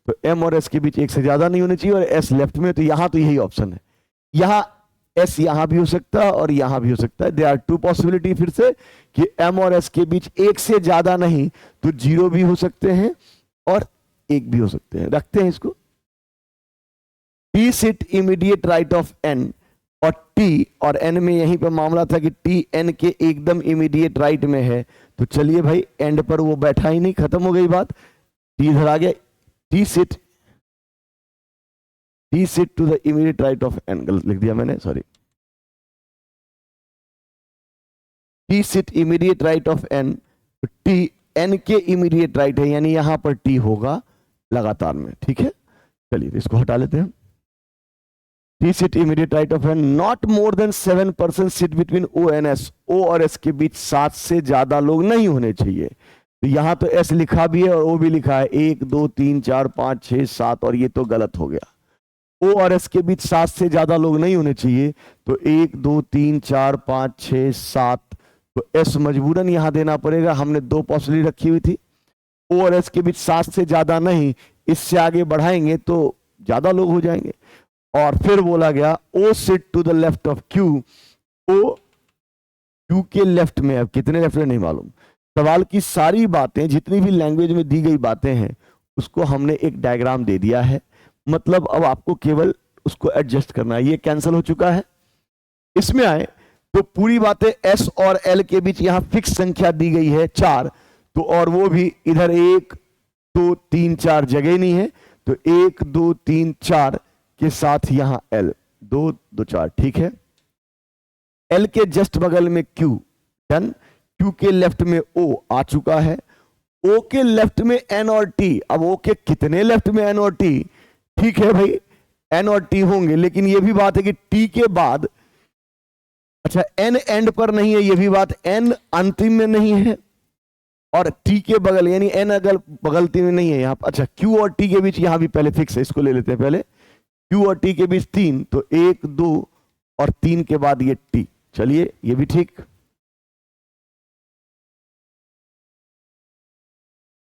तो एम और एस के बीच 1 से ज्यादा नहीं होने चाहिए, और एस लेफ्ट में, तो यहां तो यही ऑप्शन है। यहां एस यहां भी हो सकता है और यहां भी हो सकता है। देयर आर 2 पॉसिबिलिटी फिर से, कि एम और एस के बीच 1 से ज्यादा नहीं, तो 0 भी हो सकते हैं और 1 भी हो सकते हैं। रखते हैं इसको, T sit immediate right of N, और टी और एन में यहीं पर मामला था कि टी एन के एकदम इमीडिएट राइट में है। तो चलिए भाई, एंड पर वो बैठा ही नहीं, खत्म हो गई बात, टी इधर आ गया। T sit to the immediate right of N, गलत लिख दिया मैंने, sorry. T sit immediate right of N, T N के इमीडिएट राइट है, यानी यहां पर टी होगा लगातार में। ठीक है, चलिए इसको हटा लेते हैं। T sit immediate right of N, not more than 7% sit between O and S, O और एस के बीच 7 से ज्यादा लोग नहीं होने चाहिए। तो यहां तो एस लिखा भी है और ओ भी लिखा है, 1 2 3 4 5 6 7, और ये तो गलत हो गया। ओ और एस के बीच 7 से ज्यादा लोग नहीं होने चाहिए, तो 1 2 3 4 5 6 7, तो एस मजबूरन यहां देना पड़ेगा। हमने 2 पॉसिबिलिटी रखी हुई थी, ओ और एस के बीच 7 से ज्यादा नहीं, इससे आगे बढ़ाएंगे तो ज्यादा लोग हो जाएंगे। और फिर बोला गया O sit to the left of Q, O Q के लेफ्ट में, अब कितने लेफ्ट में नहीं मालूम। सवाल की सारी बातें, जितनी भी लैंग्वेज में दी गई बातें हैं, उसको हमने एक डायग्राम दे दिया है, मतलब अब आपको केवल उसको एडजस्ट करना है। ये कैंसिल हो चुका है, इसमें आए तो पूरी बातें एस और एल के बीच यहां फिक्स संख्या दी गई है 4, तो और वो भी इधर 1 2 3 4 जगह नहीं है, तो 1 2 3 4 के साथ यहां एल 2 2 4, ठीक है। एल के जस्ट बगल में क्यू, डन। क्यू के लेफ्ट में ओ आ चुका है, ओ के लेफ्ट में एन और टी। अब ओ के कितने लेफ्ट में एन और टी, ठीक है भाई, एन और टी होंगे, लेकिन यह भी बात है कि टी के बाद, अच्छा एन एंड पर नहीं है, यह भी बात, एन अंतिम में नहीं है और टी के बगल यानी एन अगल बगलती में नहीं है यहां पर। अच्छा क्यू और टी के बीच यहां भी पहले फिक्स है, इसको ले लेते हैं पहले। क्यू और टी के बीच 3, तो 1 2 और 3 के बाद ये टी, चलिए ये भी ठीक,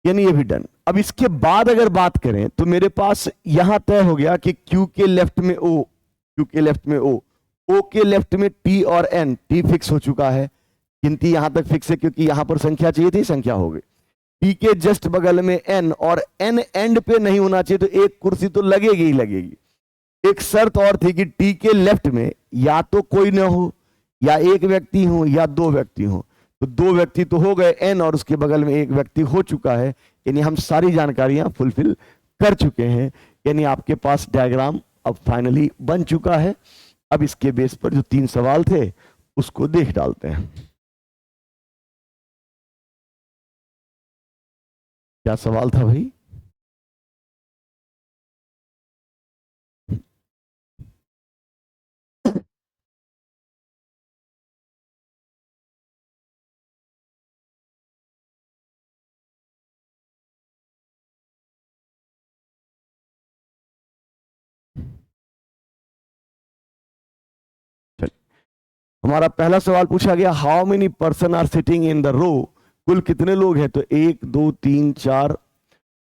यानी ये भी डन। अब इसके बाद अगर बात करें तो मेरे पास यहां तय हो गया कि क्यू के लेफ्ट में ओ, क्यू के लेफ्ट में ओ के लेफ्ट में टी और एन, टी फिक्स हो चुका है, गिनती यहां तक फिक्स है क्योंकि यहां पर संख्या चाहिए थी, संख्या हो गई। टी के जस्ट बगल में एन, और एन एंड पे नहीं होना चाहिए, तो एक कुर्सी तो लगेगी ही लगेगी। एक शर्त और थी कि टी के लेफ्ट में या तो कोई ना हो, या एक व्यक्ति हो, या 2 व्यक्ति हो। तो 2 व्यक्ति तो हो गए एन, और उसके बगल में एक व्यक्ति हो चुका है, यानी हम सारी जानकारियां फुलफिल कर चुके हैं, यानी आपके पास डायग्राम अब फाइनली बन चुका है। अब इसके बेस पर जो 3 सवाल थे उसको देख डालते हैं। क्या सवाल था भाई? हमारा पहला सवाल पूछा गया, how many person are sitting in the row, कुल कितने लोग हैं? तो 1 2 3 4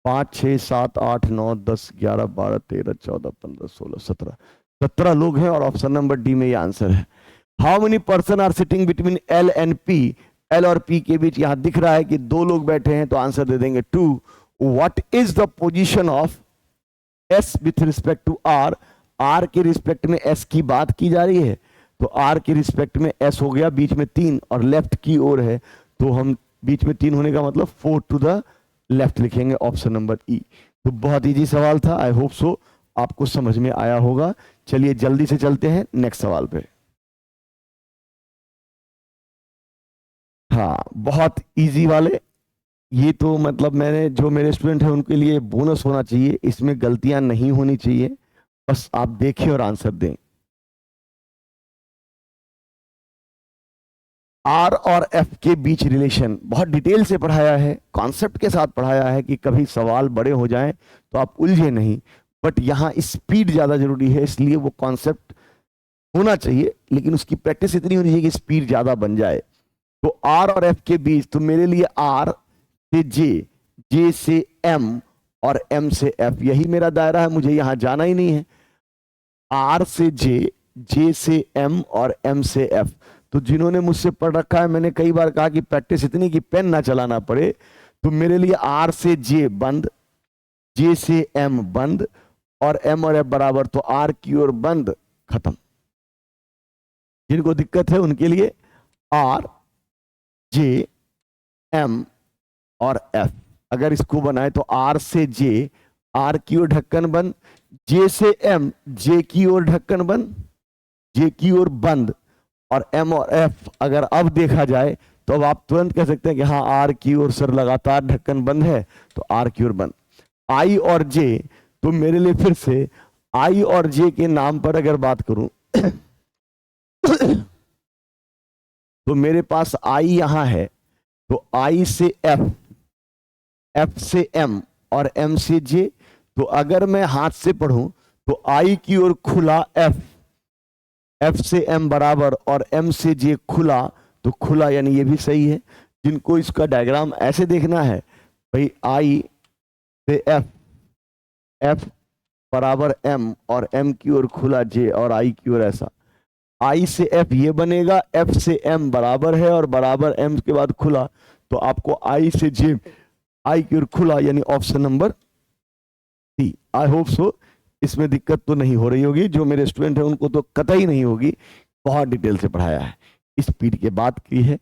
5 6 7 8 9 10 11 12 13 14 15 16 17, 17 लोग हैं, और ऑप्शन नंबर डी में ये आंसर है। How many person are sitting between L and P, L और पी के बीच यहां दिख रहा है कि 2 लोग बैठे हैं, तो आंसर दे देंगे 2। What is the position of S with respect to R, R के रिस्पेक्ट में एस की बात की जा रही है, तो आर के रिस्पेक्ट में एस हो गया बीच में 3 और लेफ्ट की ओर है, तो हम बीच में 3 होने का मतलब 4 टू द लेफ्ट लिखेंगे, ऑप्शन नंबर ई। तो बहुत इजी सवाल था, आई होप सो आपको समझ में आया होगा। चलिए जल्दी से चलते हैं नेक्स्ट सवाल पे। हाँ बहुत इजी वाले, ये तो मतलब मैंने जो मेरे स्टूडेंट हैं उनके लिए बोनस होना चाहिए, इसमें गलतियां नहीं होनी चाहिए, बस आप देखिए और आंसर दें। आर और एफ के बीच रिलेशन बहुत डिटेल से पढ़ाया है, कॉन्सेप्ट के साथ पढ़ाया है कि कभी सवाल बड़े हो जाएं तो आप उलझे नहीं, बट यहाँ स्पीड ज़्यादा जरूरी है, इसलिए वो कॉन्सेप्ट होना चाहिए लेकिन उसकी प्रैक्टिस इतनी होनी चाहिए कि स्पीड ज़्यादा बन जाए। तो आर और एफ के बीच, तो मेरे लिए आर से जे, जे से एम और एम से एफ, यही मेरा दायरा है, मुझे यहाँ जाना ही नहीं है। आर से जे, जे से एम और एम से एफ, तो जिन्होंने मुझसे पढ़ रखा है, मैंने कई बार कहा कि प्रैक्टिस इतनी कि पेन ना चलाना पड़े, तो मेरे लिए आर से जे बंद, जे से एम बंद, और एम और एफ बराबर, तो आर की ओर बंद, खत्म। जिनको दिक्कत है उनके लिए आर जे एम और एफ, अगर इसको बनाए तो आर से जे, आर की ओर ढक्कन बंद, जे से एम, जे की ओर ढक्कन बंद, जे की ओर बंद, और एम और एफ अगर अब देखा जाए तो अब आप तुरंत कह सकते हैं कि हाँ आर की ओर सर लगातार ढक्कन बंद है, तो आर की ओर बंद। आई और जे, तो मेरे लिए फिर से आई और जे के नाम पर अगर बात करूं तो मेरे पास आई यहां है, तो आई से एफ, एफ से एम और एम से जे, तो अगर मैं हाथ से पढ़ूं तो आई की ओर खुला एफ, एफ से एम बराबर, और एम से जे खुला, तो खुला यानी ये भी सही है। जिनको इसका डायग्राम ऐसे देखना है भाई, आई से एफ, एफ बराबर एम और एम की ओर खुला जे, और आई की ओर ऐसा, आई से एफ ये बनेगा, एफ से एम बराबर है और बराबर एम के बाद खुला, तो आपको आई से जे, आई की ओर खुला, यानी option number C. I hope so इसमें दिक्कत तो नहीं हो रही होगी, जो मेरे स्टूडेंट हैं उनको तो कतई नहीं होगी, बहुत डिटेल से पढ़ाया है। स्पीड के बात की है,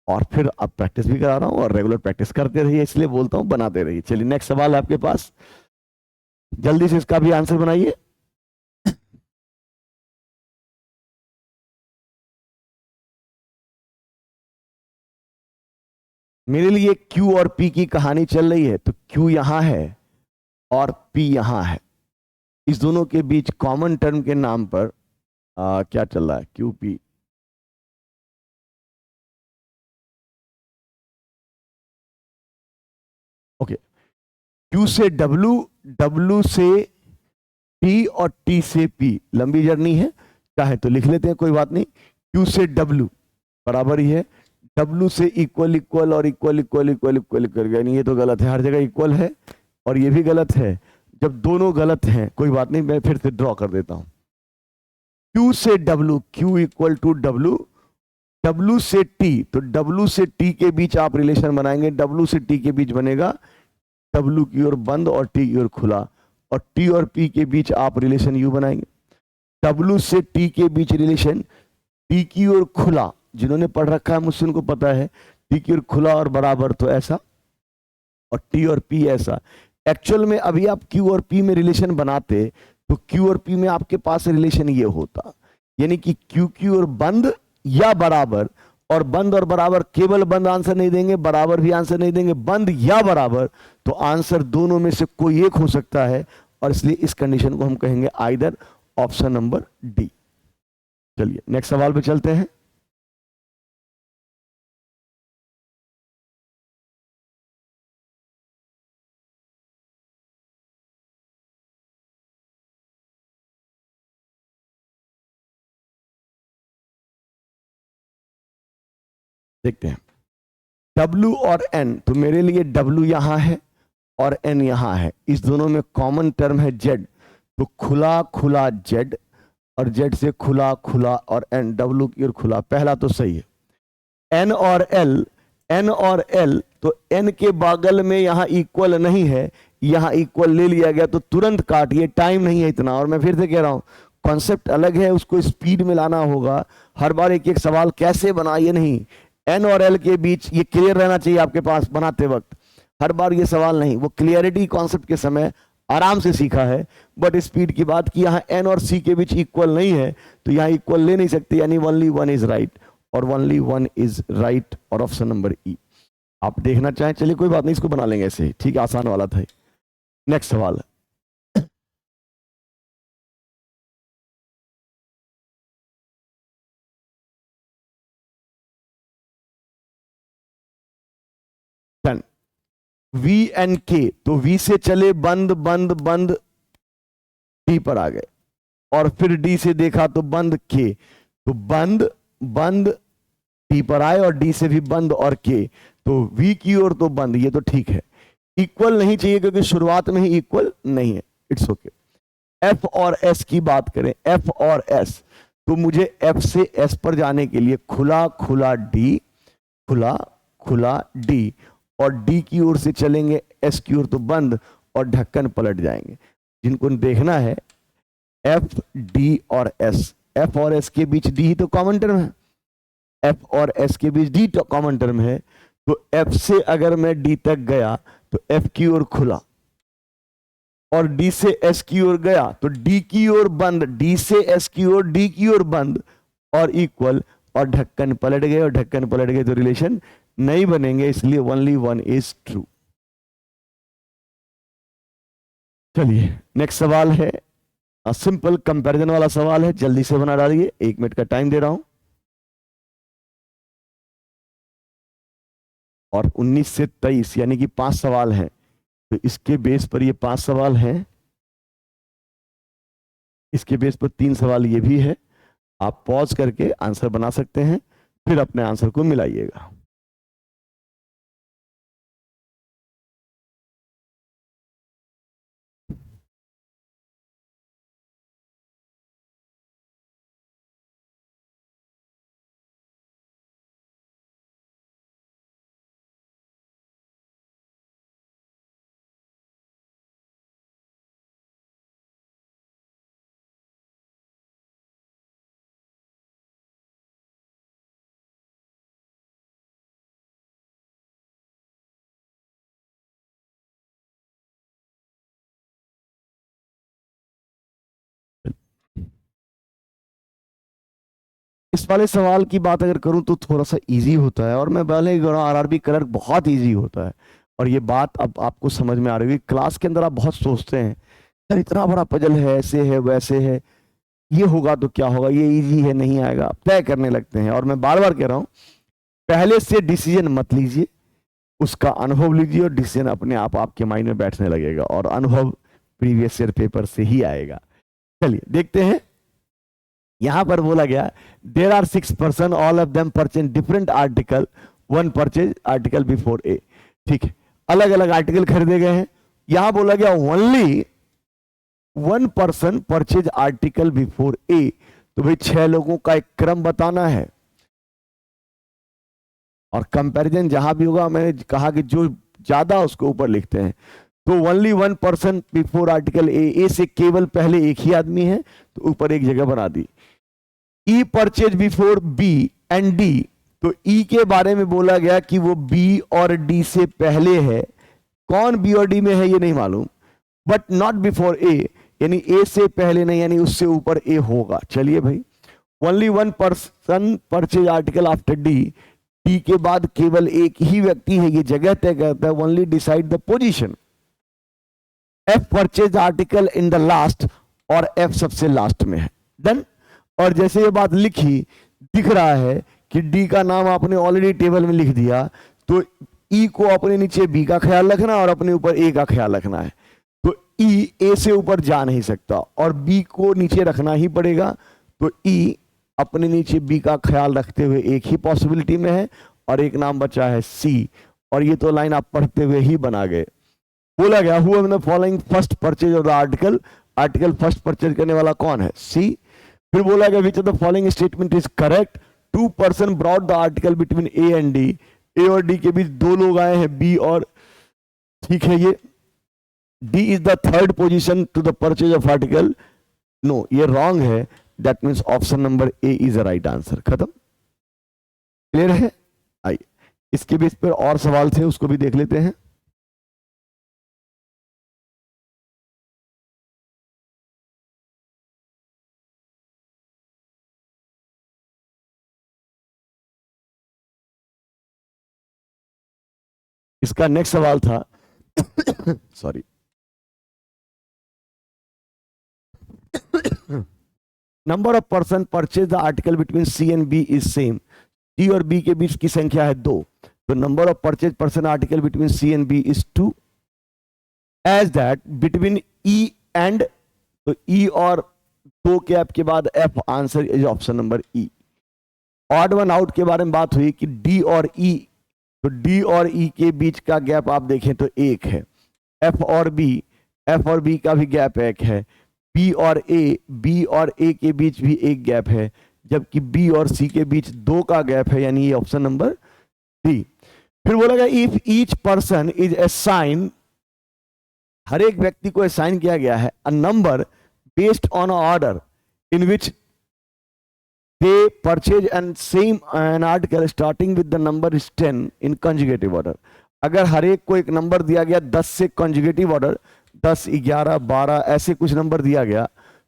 और फिर अब प्रैक्टिस भी करा रहा हूं, और रेगुलर प्रैक्टिस करते रहिए, इसलिए बोलता हूं बनाते रहिए। चलिए नेक्स्ट सवाल है आपके पास, जल्दी से इसका भी आंसर बनाइए। मेरे लिए क्यू और पी की कहानी चल रही है, तो क्यू यहां है और पी यहां है, इस दोनों के बीच कॉमन टर्म के नाम पर क्या चल रहा है, क्यू पी। ओके, क्यू से डब्लू, डब्लू से टी, और टी से पी, लंबी जर्नी है, चाहे तो लिख लेते हैं, कोई बात नहीं। क्यू से डब्लू बराबर ही है डब्लू से इक्वल इक्वल और equal equal equal equal equal, यानी ये तो गलत है, हर जगह इक्वल है, और ये भी गलत है। जब दोनों गलत हैं, कोई बात नहीं, मैं फिर से ड्रॉ कर देता हूं। क्यू से W, Q equal to W, W से टी, तो डब्लू से टी के बीच आप रिलेशन बनाएंगे, डब्लू से टी के बीच बनेगा डब्लू की ओर बंद और टी की ओर खुला, और टी और पी के बीच आप रिलेशन यू बनाएंगे, डब्लू से टी के बीच रिलेशन टी की ओर खुला, जिन्होंने पढ़ रखा है मुझसे उनको पता है, टी की ओर खुला और बराबर, तो ऐसा, और टी और पी ऐसा। एक्चुअल में अभी आप क्यू और पी में रिलेशन बनाते, तो क्यू और पी में आपके पास रिलेशन ये होता, यानी कि क्यू की ओर बंद या बराबर, और बंद और बराबर, केवल बंद आंसर नहीं देंगे, बराबर भी आंसर नहीं देंगे, बंद या बराबर, तो आंसर दोनों में से कोई एक हो सकता है, और इसलिए इस कंडीशन को हम कहेंगे आइदर, ऑप्शन नंबर डी। चलिए नेक्स्ट सवाल पे चलते हैं। देखते हैं, W और N, तो मेरे लिए W यहां है और N यहां है, इस दोनों में कॉमन टर्म है Z, तो खुला खुला Z, और Z से खुला खुला, और N, W की ओर खुला, पहला तो सही है। N और L, N और L, तो N के बगल में यहां इक्वल नहीं है, यहां इक्वल ले लिया गया, तो तुरंत काटिए, टाइम नहीं है इतना, और मैं फिर से कह रहा हूं, कॉन्सेप्ट अलग है, उसको स्पीड में लाना होगा, हर बार एक एक सवाल कैसे बनाइए नहीं, एन और एल के बीच ये क्लियर रहना चाहिए आपके पास बनाते वक्त, हर बार ये सवाल नहीं, वो क्लियरिटी कॉन्सेप्ट के समय आराम से सीखा है, बट स्पीड की बात की, यहां एन और सी के बीच इक्वल नहीं है, तो यहां इक्वल ले नहीं सकते, यानी ओनली वन इज राइट, और ओनली वन इज राइट, और ऑप्शन नंबर ई। आप देखना चाहें, चलिए कोई बात नहीं, इसको बना लेंगे ऐसे ही, ठीक है, आसान वाला था। नेक्स्ट सवाल, 10, वी एंड के, तो वी से चले बंद बंद बंद, डी पर आ गए, और फिर डी से देखा तो बंद के, तो बंद बंद, डी पर आए, और डी से भी बंद और के, तो वी की ओर तो बंद, ये तो ठीक है, इक्वल नहीं चाहिए क्योंकि शुरुआत में ही इक्वल नहीं है, इट्स ओके। एफ और एस की बात करें, एफ और एस, तो मुझे एफ से एस पर जाने के लिए खुला खुला डी, खुला खुला डी, और डी की ओर से चलेंगे एस की ओर तो बंद, और ढक्कन पलट जाएंगे। जिनको देखना है एफ डी और एस, एफ और एस के बीच डी ही तो कॉमन टर्म है, एफ और एस के बीच डी तो कॉमन टर्म है, तो एफ से अगर मैं डी तक गया तो एफ की ओर खुला, और डी से एस की ओर गया तो डी की ओर बंद, डी से एस की ओर, डी की ओर बंद, और इक्वल, और ढक्कन पलट गए, और ढक्कन पलट गए तो रिलेशन नहीं बनेंगे, इसलिए ओनली वन इज ट्रू। चलिए नेक्स्ट सवाल है, सिंपल कंपैरिजन वाला सवाल है, जल्दी से बना डालिए, 1 मिनट का टाइम दे रहा हूं, और 19 से 23 यानी कि 5 सवाल हैं, तो इसके बेस पर ये 5 सवाल हैं, इसके बेस पर 3 सवाल ये भी है, आप पॉज करके आंसर बना सकते हैं, फिर अपने आंसर को मिलाइएगा। इस वाले सवाल की बात अगर करूं तो थोड़ा सा इजी होता है, और मैं पहले ही कह रहा हूं आरआरबी क्लर्क बहुत इजी होता है। और ये बात अब आपको समझ में आ रही है। क्लास के अंदर आप बहुत सोचते हैं यार इतना बड़ा पजल है, ऐसे है वैसे है, ये होगा तो क्या होगा, ये इजी है नहीं आएगा, आप तय करने लगते हैं। और मैं बार बार कह रहा हूं पहले से डिसीजन मत लीजिए, उसका अनुभव लीजिए, और डिसीजन अपने आप आपके माइंड में बैठने लगेगा, और अनुभव प्रीवियस ईयर पेपर से ही आएगा। चलिए देखते हैं। यहां पर बोला गया there are 6 person, all of them purchase different article, one purchase article before A. ठीक है, अलग अलग आर्टिकल खरीदे गए हैं। यहां बोला गया only 1 person purchase article before A. तो भाई 6 लोगों का एक क्रम बताना है, और कंपैरिजन जहां भी होगा मैंने कहा कि जो ज्यादा उसको ऊपर लिखते हैं। तो only 1 person before article a से केवल पहले एक ही आदमी है, तो ऊपर एक जगह बना दी। E purchase before B and D, तो ई के बारे में बोला गया कि वो बी और डी से पहले है। कौन बी और डी में है ये नहीं मालूम, बट नॉट बिफोर ए, यानी ए से पहले नहीं, यानी उससे ऊपर ए होगा। चलिए भाई, only 1 person purchase article after D, D के बाद केवल एक ही व्यक्ति है, ये जगह तय करता है। Only decide the position. F purchase article in the last, और एफ सबसे लास्ट में है। डन। और जैसे ये बात लिखी, दिख रहा है कि डी का नाम आपने ऑलरेडी टेबल में लिख दिया, तो ई को अपने नीचे बी का ख्याल रखना और अपने ऊपर ए का ख्याल रखना है। तो ई ए से ऊपर जा नहीं सकता, और बी को नीचे रखना ही पड़ेगा। तो ई अपने नीचे बी का ख्याल रखते हुए एक ही पॉसिबिलिटी में है, और एक नाम बचा है सी। और ये तो लाइन आप पढ़ते हुए ही बना गए। बोला गया who in the following first purchase of the article, article first purchase करने वाला कौन है, सी। फिर बोला गया which of the following statement is correct, 2 person brought the article between A and D, A और डी के बीच 2 लोग आए हैं, बी और, ठीक है, ये D is the third position to the purchase of article. No, ये रॉन्ग है, that means option number A is the right answer. खत्म, क्लियर है। आइए इसके बेस पर और सवाल थे, उसको भी देख लेते हैं। इसका नेक्स्ट सवाल था sorry, number of person purchase the article between C and B is same. C और बी के बीच की संख्या है 2, तो number of purchase person article between C and B is 2, as that between E and, तो ई और 2 गैप के बाद F, answer is option number E. Odd one out के बारे में बात हुई कि डी और ई, तो डी और ई के बीच का गैप आप देखें तो 1 है। एफ और बी का भी गैप 1 है। बी और ए के बीच भी 1 गैप है, जबकि बी और सी के बीच 2 का गैप है, यानी ये ऑप्शन नंबर डी। फिर बोला गया if each person is assign, हर एक व्यक्ति को असाइन किया गया है a number based on order in which they purchase and same an article starting with the number is 10 in conjugative order। अगर हर एक को एक नंबर दिया गया 10 से कंजुगेटिव ऑर्डर, 10, 11, 12 ऐसे कुछ नंबर दिया गया,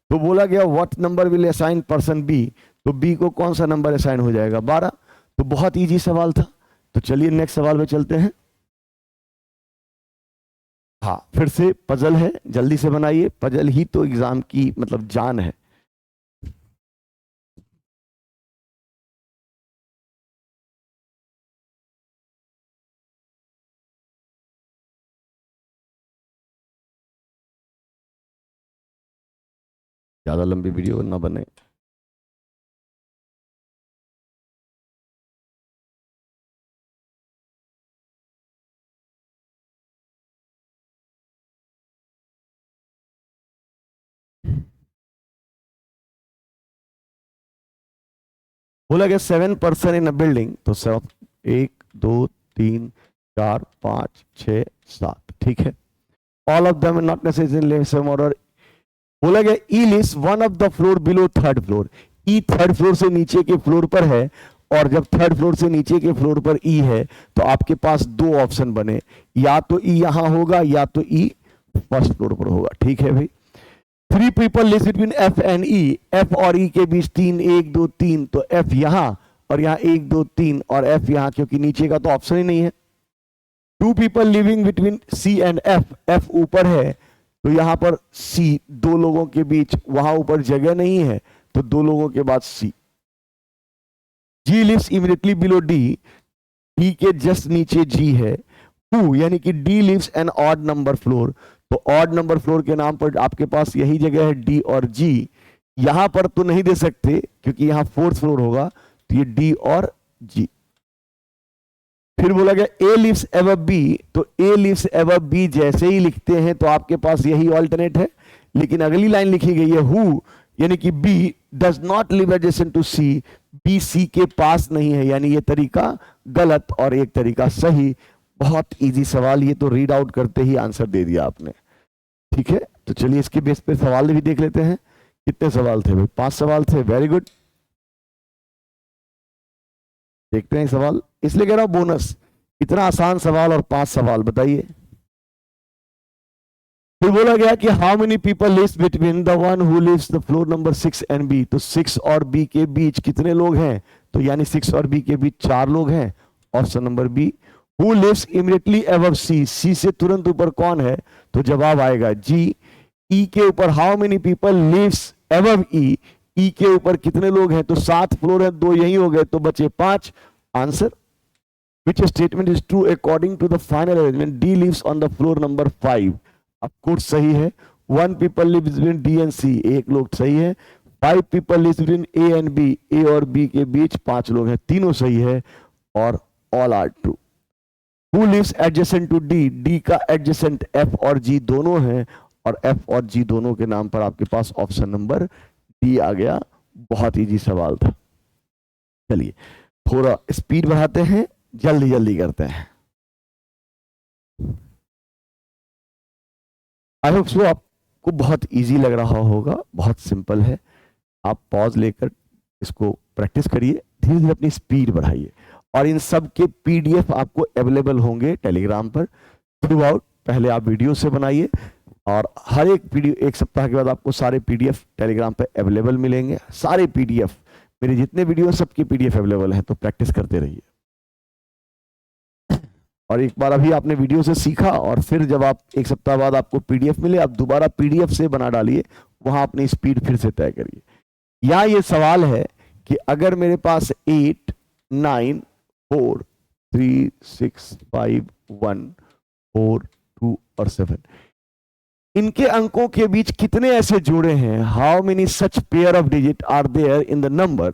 तो बोला गया what number will assign person B, तो बी को कौन सा नंबर असाइन हो जाएगा, 12। तो बहुत इजी सवाल था। तो चलिए नेक्स्ट सवाल में चलते हैं। हाँ, फिर से पजल है, जल्दी से बनाइए, पजल ही तो एग्जाम की मतलब जान है। ज्यादा लंबी वीडियो ना बने। बोला गया 7 पर्सन इन अ बिल्डिंग, तो सब 1 2 3 4 5 6 7, ठीक है। All of them not necessarily same order. बोला गया E list one of the floor below third floor, E third floor से नीचे के फ्लोर पर है, और जब थर्ड फ्लोर से नीचे के फ्लोर पर ई है, तो आपके पास 2 ऑप्शन बने, या तो ई यहां होगा या तो ई फर्स्ट फ्लोर पर होगा, ठीक है भाई। 3 people live between F and E, F और ई के बीच 3, 1 2 3, तो एफ यहां और यहां 1 2 3 और एफ यहां, क्योंकि नीचे का तो ऑप्शन ही नहीं है। 2 people living between C and F, F ऊपर है तो यहां पर सी, दो लोगों के बीच, वहां ऊपर जगह नहीं है तो दो लोगों के बाद C. G lives immediately below D, D के जस्ट नीचे जी है। हु यानी कि D lives an odd number floor, तो ऑड नंबर फ्लोर के नाम पर आपके पास यही जगह है डी और जी। यहां पर तो नहीं दे सकते क्योंकि यहां फोर्थ फ्लोर होगा, तो ये डी और जी। फिर बोला गया ए लिव्स एबव बी, तो ए लिव्स एबव बी जैसे ही लिखते हैं तो आपके पास यही ऑल्टरनेट है, लेकिन अगली लाइन लिखी गई है हु यानी कि B does not live adjacent to C, B C के पास नहीं है, यानी ये तरीका गलत और एक तरीका सही। बहुत इजी सवाल, ये तो रीड आउट करते ही आंसर दे दिया आपने। ठीक है, तो चलिए इसके बेस पे सवाल भी देख लेते हैं। कितने सवाल थे भाई? 5 सवाल थे, वेरी गुड। देखते हैं सवाल, इसलिए कह रहा हूं बोनस, इतना आसान सवाल और 5 सवाल, बताइए। फिर बोला गया कि how many people lives between the one who lives the floor number 6 and B, तो 6 और बी के बीच कितने लोग हैं? तो यानी 6 और बी के बीच 4 लोग हैं, option number B. Who lives immediately above C, C से तुरंत ऊपर कौन है? तो जवाब आएगा जी। ई के ऊपर how many people lives above E, E के ऊपर कितने लोग हैं? तो 7 फ्लोर है, 2 यही हो गए तो बचे 5। Answer which statement is true according to the final arrangement? D lives on the floor number 5, of course सही है। 1 people lives between D and C, एक लोग सही है। 5 people lives between A and B, A और B के बीच 5 लोग हैं, तीनों सही है और all are true। Who lives adjacent to D, D का adjacent F और G दोनों हैं और F और G दोनों के नाम पर आपके पास ऑप्शन नंबर D आ गया। बहुत इजी सवाल था। चलिए थोड़ा स्पीड बढ़ाते हैं, जल्दी जल्दी करते हैं। आई होप सो आपको बहुत इजी लग रहा होगा, बहुत सिंपल है। आप पॉज लेकर इसको प्रैक्टिस करिए, धीरे धीरे अपनी स्पीड बढ़ाइए और इन सब के पीडीएफ आपको अवेलेबल होंगे टेलीग्राम पर थ्रू आउट। पहले आप वीडियो से बनाइए और हर एक पीडीएफ, एक सप्ताह के बाद आपको सारे पीडीएफ टेलीग्राम पर अवेलेबल मिलेंगे। सारे पीडीएफ, मेरे जितने वीडियो सबके पीडीएफ अवेलेबल हैं, तो प्रैक्टिस करते रहिए। और एक बार अभी आपने वीडियो से सीखा और फिर जब आप एक सप्ताह बाद आपको पीडीएफ मिले, आप दोबारा पीडीएफ से बना डालिए, वहां अपनी स्पीड फिर से तय करिए। यहां ये सवाल है कि अगर मेरे पास 8 9 4 3 6 5 1 4 2 और 7, इनके अंकों के बीच कितने ऐसे जोड़े हैं? How many such pair of digit are there in the number,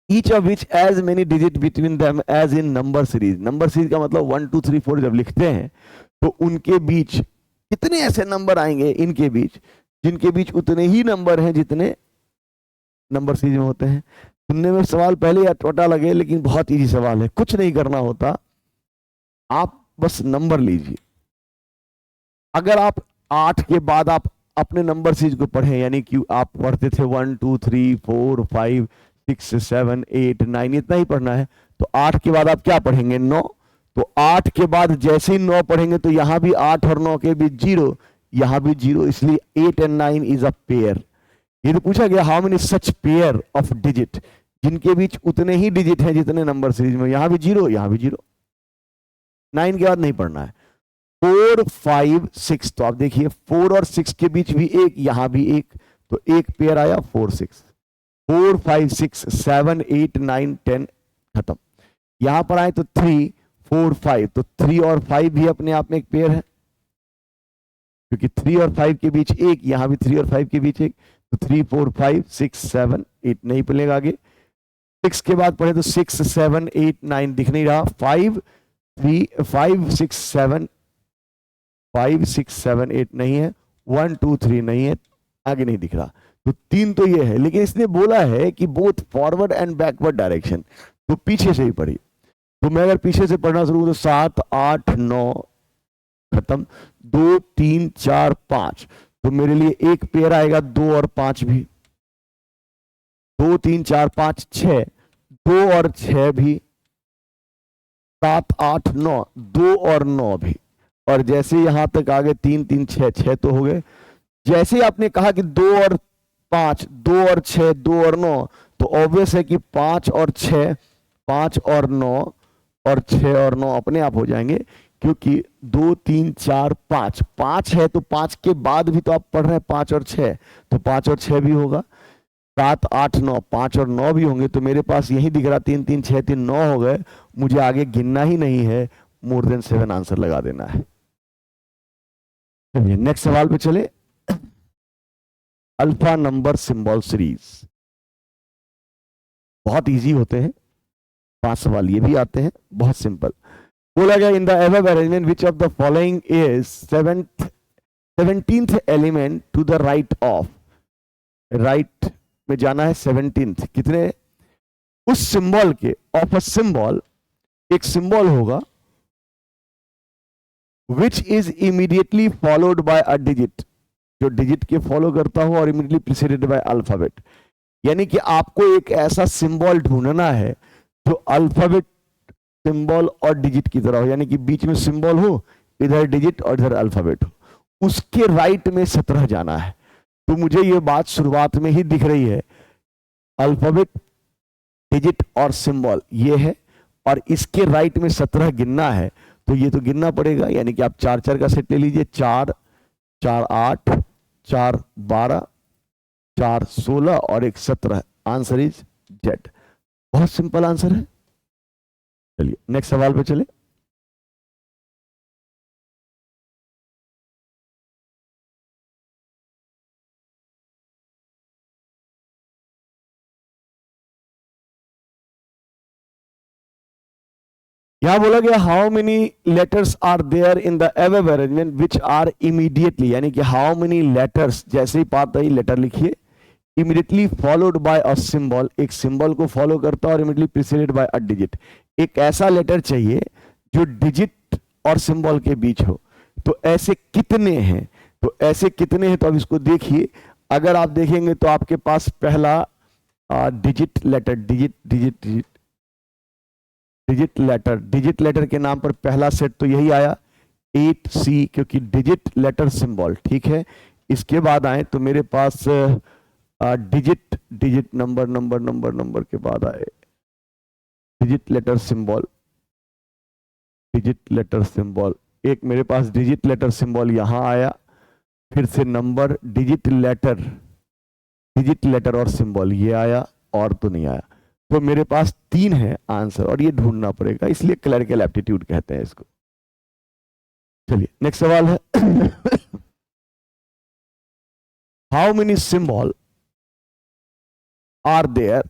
each of which as many digit between them as in number series। Number series का मतलब 1 2 3 4 जब लिखते हैं तो उनके बीच कितने ऐसे नंबर आएंगे इनके बीच, जिनके बीच उतने ही नंबर हैं जितने नंबर सीरीज में होते हैं। सुनने में सवाल पहले या टोटा लगे, लेकिन बहुत इजी सवाल है, कुछ नहीं करना होता, आप बस नंबर लीजिए। अगर आप 8 के बाद आप अपने नंबर सीरीज को पढ़ें, यानी कि आप पढ़ते थे 1 2 3 4 5 6 7 8 9, इतना ही पढ़ना है, तो 8 के बाद आप क्या पढ़ेंगे? 9। तो 8 के बाद जैसे ही 9 पढ़ेंगे तो यहां भी 8 और 9 के बीच 0, यहां भी 0, इसलिए 8 एंड 9 इज अ पेयर। ये तो पूछा गया how many such pair of digit, जिनके बीच उतने ही डिजिट हैं जितने नंबर सीरीज में, यहां भी 0 यहां भी 0। 9 के बाद नहीं पढ़ना है। 4 5 6, तो आप देखिए 4 और 6 के बीच भी 1, यहां भी 1, तो एक पेयर आया 4 6। 4 5 6 7 8 9 10 खत्म। यहां पर आए तो 3 4 5, तो 3 और 5 भी अपने आप में एक पेयर है, क्योंकि 3 और 5 के बीच 1, यहां भी 3 और 5 के बीच 1, तो 3 4 5 6 7 8 नहीं पड़ेगा आगे। 6 के बाद पढ़े तो 6 7 8 9 दिख नहीं रहा, 5 3 5 6 7 5 6 7 8 नहीं है, 1 2 3 नहीं है, आगे नहीं दिख रहा, तो 3 तो ये है। लेकिन इसने बोला है कि both forward and backward direction, तो पीछे से ही पढ़ी। तो मैं अगर पीछे से पढ़ना शुरू तो 7 8 9 खत्म, 2 3 4 5, तो मेरे लिए एक पेयर आएगा 2 और 5 भी, 2 3 4 5 6, 2 और 6 भी, 7 8 9, 2 और 9 भी, और जैसे यहां तक आगे 3 3 6 6 तो हो गए, जैसे ही आपने कहा कि 2 और 5, 2 और 6, 2 और 9, तो ऑब्वियस है कि 5 और 6, 5 और 9 और 6 और 9 अपने आप हो जाएंगे, क्योंकि 2 3 4 5, 5 है तो 5 के बाद भी तो आप पढ़ रहे हैं 5 और 6, तो 5 और 6 भी होगा। 7 8 9, 5 और 9 भी होंगे, तो मेरे पास यही दिख रहा 3 3 6 3 9 हो गए। मुझे आगे गिनना ही नहीं है, मोर देन 7 आंसर लगा देना है। चलिए नेक्स्ट सवाल पे चले। अल्फा नंबर सिंबल सीरीज बहुत इजी होते हैं, 5 सवाल ये भी आते हैं, बहुत सिंपल। बोला गया in the above arrangement which of the following is 17th element to the right of, right में जाना है 17th, कितने उस सिंबल के, ऑफ अ सिंबल, एक सिंबल होगा which is immediately followed by a digit, जो डिजिट के फॉलो करता हो, और इमीडिएटली प्रिसीडेड बाय अल्फाबेट। यानी कि आपको एक ऐसा सिंबल ढूंढना है जो अल्फाबेट, सिंबल और डिजिट की तरह हो, यानी कि बीच में सिंबल हो, इधर डिजिट और इधर अल्फाबेट हो, उसके राइट में 17 जाना है। तो मुझे ये बात शुरुआत में ही दिख रही है, अल्फाबेट, डिजिट और सिंबल ये है, और इसके राइट में 17 गिनना है, तो ये तो गिनना पड़ेगा। यानी कि आप 4 4 का सेट ले लीजिए, 4 4 8, 4 12, 4 16 और 1 17। Answer is Z. बहुत सिंपल आंसर है। चलिए नेक्स्ट सवाल पे चले। यहां बोला गया how many letters are there in the above arrangement which are immediately, यानी कि हाउ मेनी लेटर्स, जैसे ही पाता ही लेटर लिखिए, immediately followed by a symbol, एक सिंबल को फॉलो करता है, और immediately preceded by a digit. एक ऐसा लेटर चाहिए जो डिजिट और सिंबल के बीच हो। तो ऐसे कितने हैं, तो ऐसे कितने हैं, तो अब इसको देखिए। अगर आप देखेंगे तो आपके पास पहला digit letter, digit digit digit digit letter, digit letter के नाम पर पहला सेट तो यही आया 8C, क्योंकि डिजिट लेटर सिंबल, ठीक है। इसके बाद आए तो मेरे पास digit digit number number number number के बाद आए digit letter symbol, digit letter symbol, एक मेरे पास डिजिट लेटर सिंबल यहां आया, फिर से नंबर, डिजिट लेटर और सिंबल ये आया, और तो नहीं आया। तो मेरे पास 3 है आंसर, और ये ढूंढना पड़ेगा, इसलिए क्लरिकल एप्टीट्यूड कहते हैं इसको। चलिए नेक्स्ट सवाल है how many symbol are there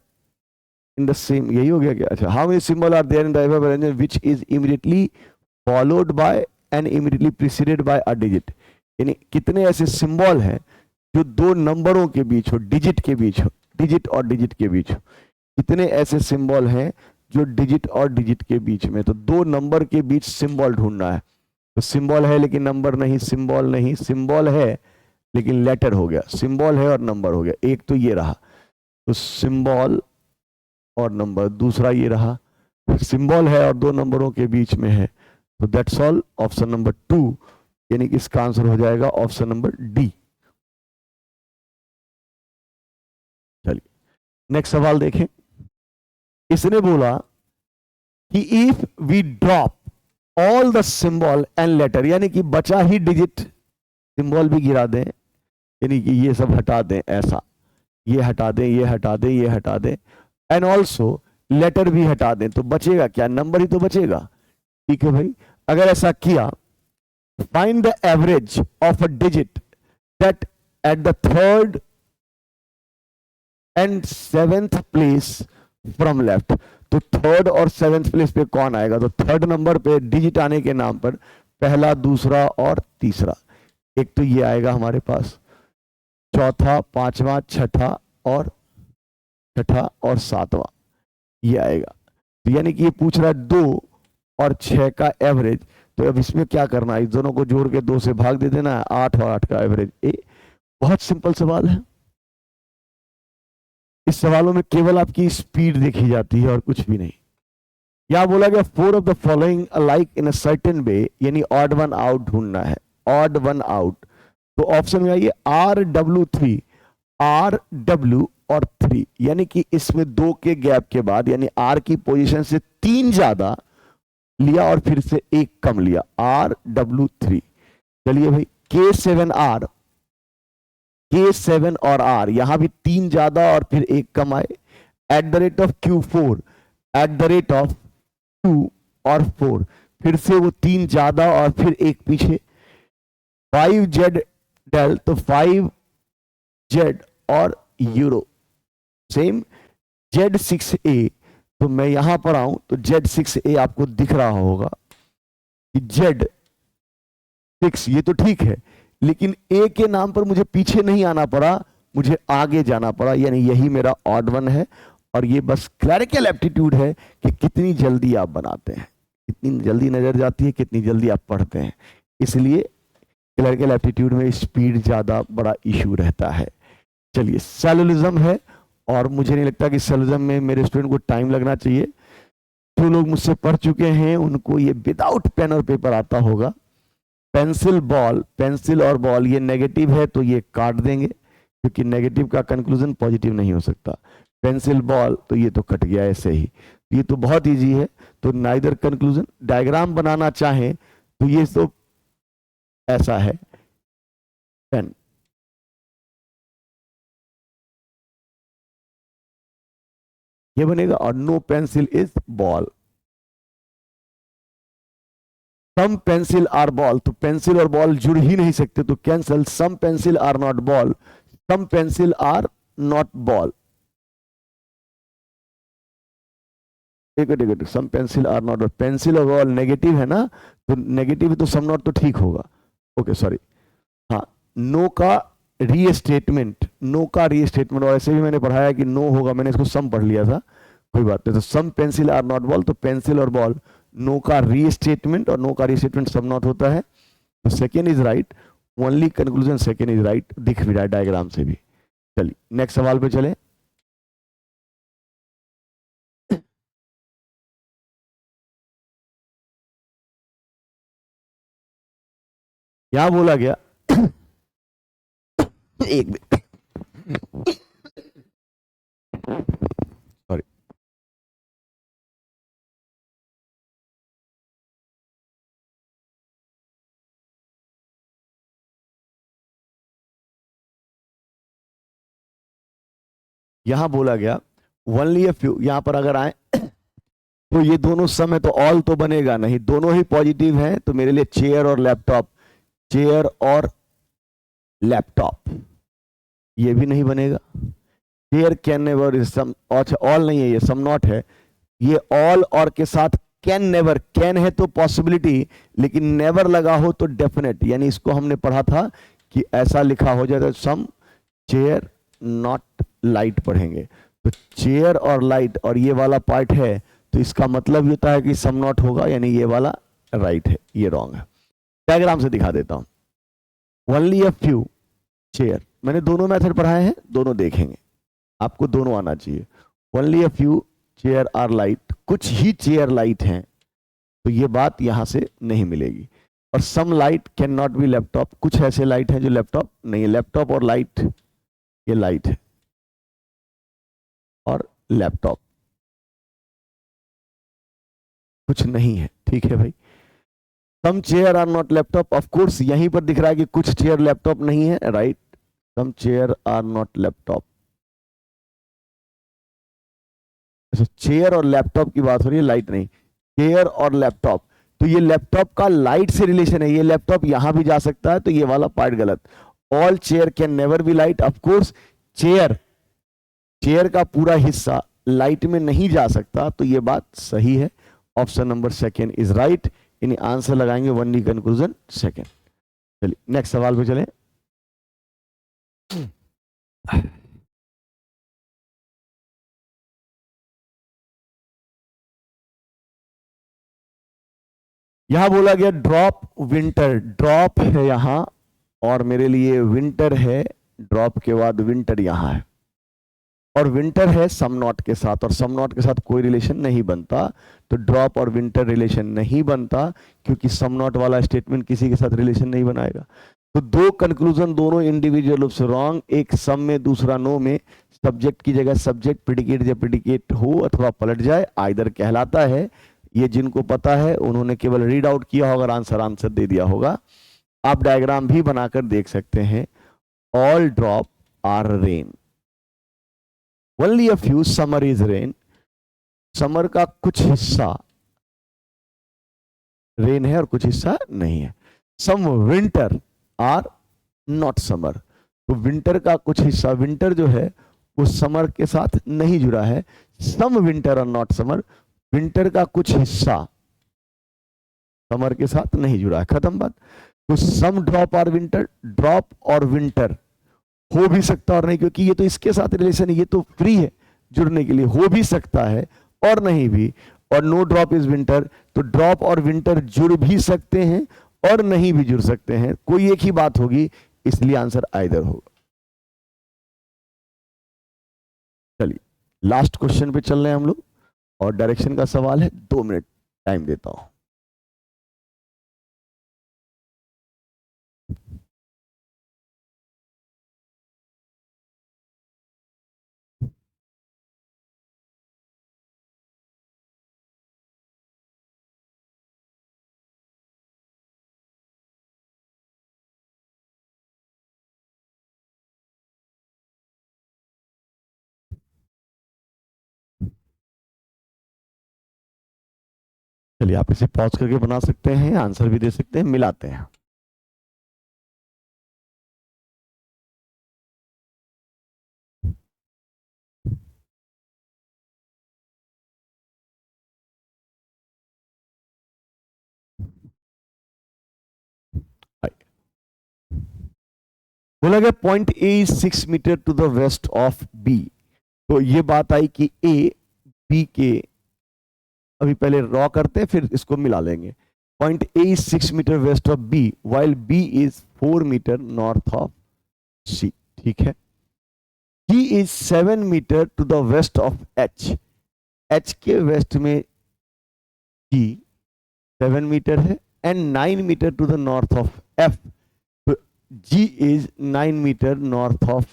in the same, यही हो गया क्या? अच्छा, how many symbol are there in the above arrangement which is immediately followed by and immediately preceded by a digit, यानी कितने ऐसे सिंबल हैं जो 2 नंबरों के बीच हो, डिजिट के बीच हो, डिजिट और डिजिट के बीच हो। कितने ऐसे सिंबल हैं जो डिजिट और डिजिट के बीच में, तो 2 नंबर के बीच सिंबल ढूंढना है। तो सिंबल है लेकिन नंबर नहीं, सिंबल नहीं, सिंबल है लेकिन लेटर हो गया, सिंबल है और नंबर हो गया। एक तो ये रहा, तो सिंबल और नंबर, दूसरा ये रहा, सिंबल है और 2 नंबरों के बीच में है, तो दैट्स ऑल, ऑप्शन नंबर 2, यानी कि इसका आंसर हो जाएगा ऑप्शन नंबर डी। चलिए नेक्स्ट सवाल देखें। इसने बोला कि if we drop all the symbol and letter, यानी कि बचा ही डिजिट, सिंबल भी गिरा दें, यानी कि ये सब हटा दें, ऐसा ये हटा दें, ये हटा दें, ये हटा दें, एंड ऑल्सो लेटर भी हटा दें, तो बचेगा क्या? नंबर ही तो बचेगा। ठीक है भाई, अगर ऐसा किया, find the average of a digit that at the 3rd and 7th place from left, तो 3rd और 7th प्लेस पे कौन आएगा? तो 3rd नंबर पे डिजिट आने के नाम पर पहला, दूसरा और तीसरा, एक तो ये आएगा हमारे पास, चौथा, पांचवा, छठा और 7वां ये आएगा। तो यानी कि ये पूछ रहा है 2 और 6 का एवरेज, तो अब इसमें क्या करना है? इस दोनों को जोड़ के 2 से भाग दे देना है, 8 और 8 का एवरेज ए। बहुत सिंपल सवाल है। इस सवालों में केवल आपकी स्पीड देखी जाती है और कुछ भी नहीं। यहां बोला गया 4 of the following alike in a certain way, यानी ऑड वन आउट ढूंढना है, ऑड वन आउट। तो ऑप्शन में आइए RW3, RW और 3, यानी कि इसमें 2 के गैप के बाद, यानी R की पोजीशन से 3 ज्यादा लिया और फिर से 1 कम लिया, RW3। चलिए भाई, K7R, K7 और R, यहां भी 3 ज्यादा और फिर 1 कम आए, @Q4, @2 और 4, फिर से वो 3 ज्यादा और फिर 1 पीछे, 5Z डेल, तो 5Z और यूरो सेम, Z6A, तो मैं यहां पर आऊं तो Z6A आपको दिख रहा होगा कि Z6, ये तो ठीक है, लेकिन A के नाम पर मुझे पीछे नहीं आना पड़ा, मुझे आगे जाना पड़ा, यानी यही मेरा ऑड वन है। और ये बस क्लरिकल एप्टीट्यूड है कि कितनी जल्दी आप बनाते हैं, कितनी जल्दी नजर जाती है, कितनी जल्दी आप पढ़ते हैं, इसलिए क्लरिकल एप्टीट्यूड में स्पीड ज्यादा बड़ा इशू रहता है। चलिए, सेलुलिज्म है, और मुझे नहीं लगता कि सेलुलिज्म में मेरे स्टूडेंट को टाइम लगना चाहिए। जो लोग मुझसे पढ़ चुके हैं उनको ये विदाउट पेन और पेपर आता होगा। पेंसिल बॉल, पेंसिल और बॉल, ये नेगेटिव है तो ये काट देंगे, क्योंकि नेगेटिव का कंक्लूजन पॉजिटिव नहीं हो सकता। पेंसिल बॉल, तो ये तो कट गया ऐसे ही, ये तो बहुत इजी है, तो नाइदर कंक्लूजन। डायग्राम बनाना चाहें तो ये तो ऐसा है, पेन, ये बनेगा, और no pencil is ball. Some pencil are ball, तो पेंसिल और बॉल जुड़ ही नहीं सकते, तो cancel. Some pencil are not ball, some pencil are not ball, एक some pencil are not, pencil और बॉल नेगेटिव है ना, तो नेगेटिव तो सम नॉट तो ठीक होगा, ओके सॉरी। हाँ, नो का रीस्टेटमेंट, नो का रीस्टेटमेंट, और ऐसे भी मैंने पढ़ाया कि नो होगा, मैंने इसको सम पढ़ लिया था, कोई बात नहीं। तो सम पेंसिल आर नॉट बॉल, तो पेंसिल और बॉल, नो का रीस्टेटमेंट, और नो का रीस्टेटमेंट सम नॉट होता है, तो second is right, only conclusion second is right, दिख भी रहा है डायग्राम से भी। चलिए नेक्स्ट सवाल पे चले। यहां बोला गया एक मिनट, सॉरी, यहां बोला गया ओनली अ फ्यू, यहां पर अगर आए तो ये दोनों सम है तो ऑल तो बनेगा नहीं, दोनों ही पॉजिटिव हैं, तो मेरे लिए चेयर और लैपटॉप, चेयर और लैपटॉप, ये भी नहीं बनेगा। चेयर कैन नेवर, सम, अच्छा ऑल नहीं है, ये सम नॉट है, ये ऑल और के साथ कैन नेवर, कैन है तो पॉसिबिलिटी, लेकिन नेवर लगा हो तो डेफिनेट, यानी इसको हमने पढ़ा था कि ऐसा लिखा हो जाता है, सम चेयर नॉट लाइट पढ़ेंगे, तो चेयर और लाइट और ये वाला पार्ट है, तो इसका मतलब ये होता है कि सम नॉट होगा, यानी ये वाला राइट है, ये रॉन्ग है। डायग्राम से दिखा देता हूं। ओनली अ फ्यू चेयर, मैंने दोनों मेथड पढ़ाए हैं, दोनों देखेंगे, आपको दोनों आना चाहिए। Only a few chair are light, कुछ ही चेयर लाइट हैं, तो ये बात यहां से नहीं मिलेगी। और some light can not be laptop, कुछ ऐसे लाइट हैं जो लैपटॉप नहीं है, लैपटॉप और लाइट, ये लाइट है और लैपटॉप कुछ नहीं है, ठीक है भाई। Some chair are not laptop, of course यहीं पर दिख रहा है कि कुछ चेयर लैपटॉप नहीं है, right, some chair are not laptop. अच्छा, चेयर और लैपटॉप की बात हो रही है, लाइट नहीं, चेयर और लैपटॉप, तो ये लैपटॉप का लाइट से रिलेशन है, ये लैपटॉप यहां भी जा सकता है, तो ये वाला पार्ट गलत। All chair can never be light, of course chair, chair का पूरा हिस्सा लाइट में नहीं जा सकता, तो ये बात सही है, option number second is right, यानी आंसर लगाएंगे वनली कंक्लूजन सेकेंड। चलिए नेक्स्ट सवाल पे चले। यहां बोला गया ड्रॉप विंटर, ड्रॉप है यहां और मेरे लिए विंटर है, ड्रॉप के बाद विंटर यहां है, और विंटर है सम नॉट के साथ, और सम नॉट के साथ कोई रिलेशन नहीं बनता, तो ड्रॉप और विंटर रिलेशन नहीं बनता, क्योंकि सम नॉट वाला स्टेटमेंट किसी के साथ रिलेशन नहीं बनाएगा। तो दो कंक्लूजन दोनों इंडिविजुअल रूप से रॉन्ग, एक सम में दूसरा नो में। सब्जेक्ट की जगह सब्जेक्ट, प्रेडिकेट जब प्रेडिकेट हो अथवा पलट जाए आइदर कहलाता है। ये जिनको पता है उन्होंने केवल रीड आउट किया होगा, आंसर आंसर दे दिया होगा। आप डायग्राम भी बनाकर देख सकते हैं। All drop are rain, only a few summer is rain. Summer का कुछ हिस्सा रेन है और कुछ हिस्सा नहीं है। Some winter are not summer, तो विंटर का कुछ हिस्सा, विंटर जो है वो समर के साथ नहीं जुड़ा है। Some winter are not summer, winter का कुछ हिस्सा समर के साथ नहीं जुड़ा है, खत्म बात। तो सम ड्रॉप आर विंटर, ड्रॉप और विंटर हो भी सकता और नहीं, क्योंकि ये तो इसके साथ रिलेशन है, ये तो फ्री है जुड़ने के लिए, हो भी सकता है और नहीं भी। और नो ड्रॉप इज विंटर, तो ड्रॉप और विंटर जुड़ भी सकते हैं और नहीं भी जुड़ सकते हैं, कोई एक ही बात होगी, इसलिए आंसर आइदर होगा। चलिए लास्ट क्वेश्चन पे चल रहे हैं हम लोग, और डायरेक्शन का सवाल है, 2 मिनट टाइम देता हूं। चलिए आप इसे पॉज करके बना सकते हैं, आंसर भी दे सकते हैं, मिलाते हैं। बोला गया point A is 6 metre to the west of B. तो ये बात आई कि ए बी के, अभी पहले ड्रॉ करते हैं फिर इसको मिला लेंगे। Point A is 6 metre west of B while B is 4 metre north of C, ठीक है। D is 7 metre to the west of H, H के वेस्ट में जी 7 मीटर है, and 9 metre to the north of F, G is 9 metre north of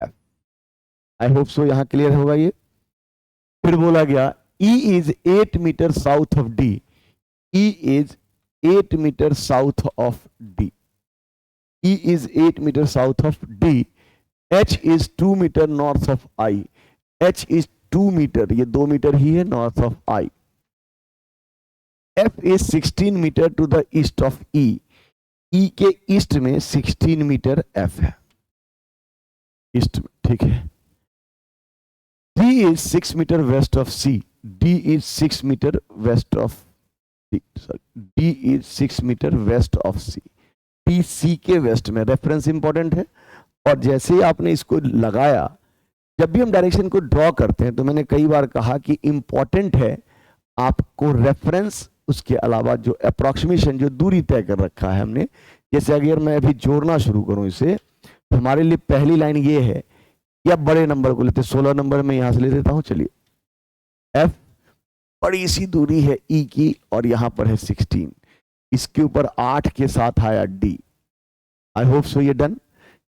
F. I hope so यहां क्लियर होगा ये। फिर बोला गया E is 8 metre south of D, E is 8 metre south of D, E is 8 metre south of D. H is 2 metre north of I, H is 2 metre, ये 2 मीटर ही है north of I. F is 16 metre to the east of E, E के ईस्ट में 16 मीटर एफ है, ईस्ट में, ठीक है। D is 6 metre west of C, D is 6 metre west of C, sorry D is 6 metre west of C, D C के वेस्ट में। रेफरेंस इंपॉर्टेंट है, और जैसे ही आपने इसको लगाया, जब भी हम डायरेक्शन को ड्रॉ करते हैं तो मैंने कई बार कहा कि इंपॉर्टेंट है आपको रेफरेंस, उसके अलावा जो अप्रोक्सीमेशन, जो दूरी तय कर रखा है हमने। जैसे अगर मैं अभी जोड़ना शुरू करूं इसे, तो हमारे लिए पहली लाइन ये है, या बड़े नंबर को लेते, 16 नंबर में यहां से ले देता हूं, चलिए। एफ बड़ी सी दूरी है ई की, और यहां पर है 16, इसके ऊपर 8 के साथ आया डी। आई होप सो ये डन।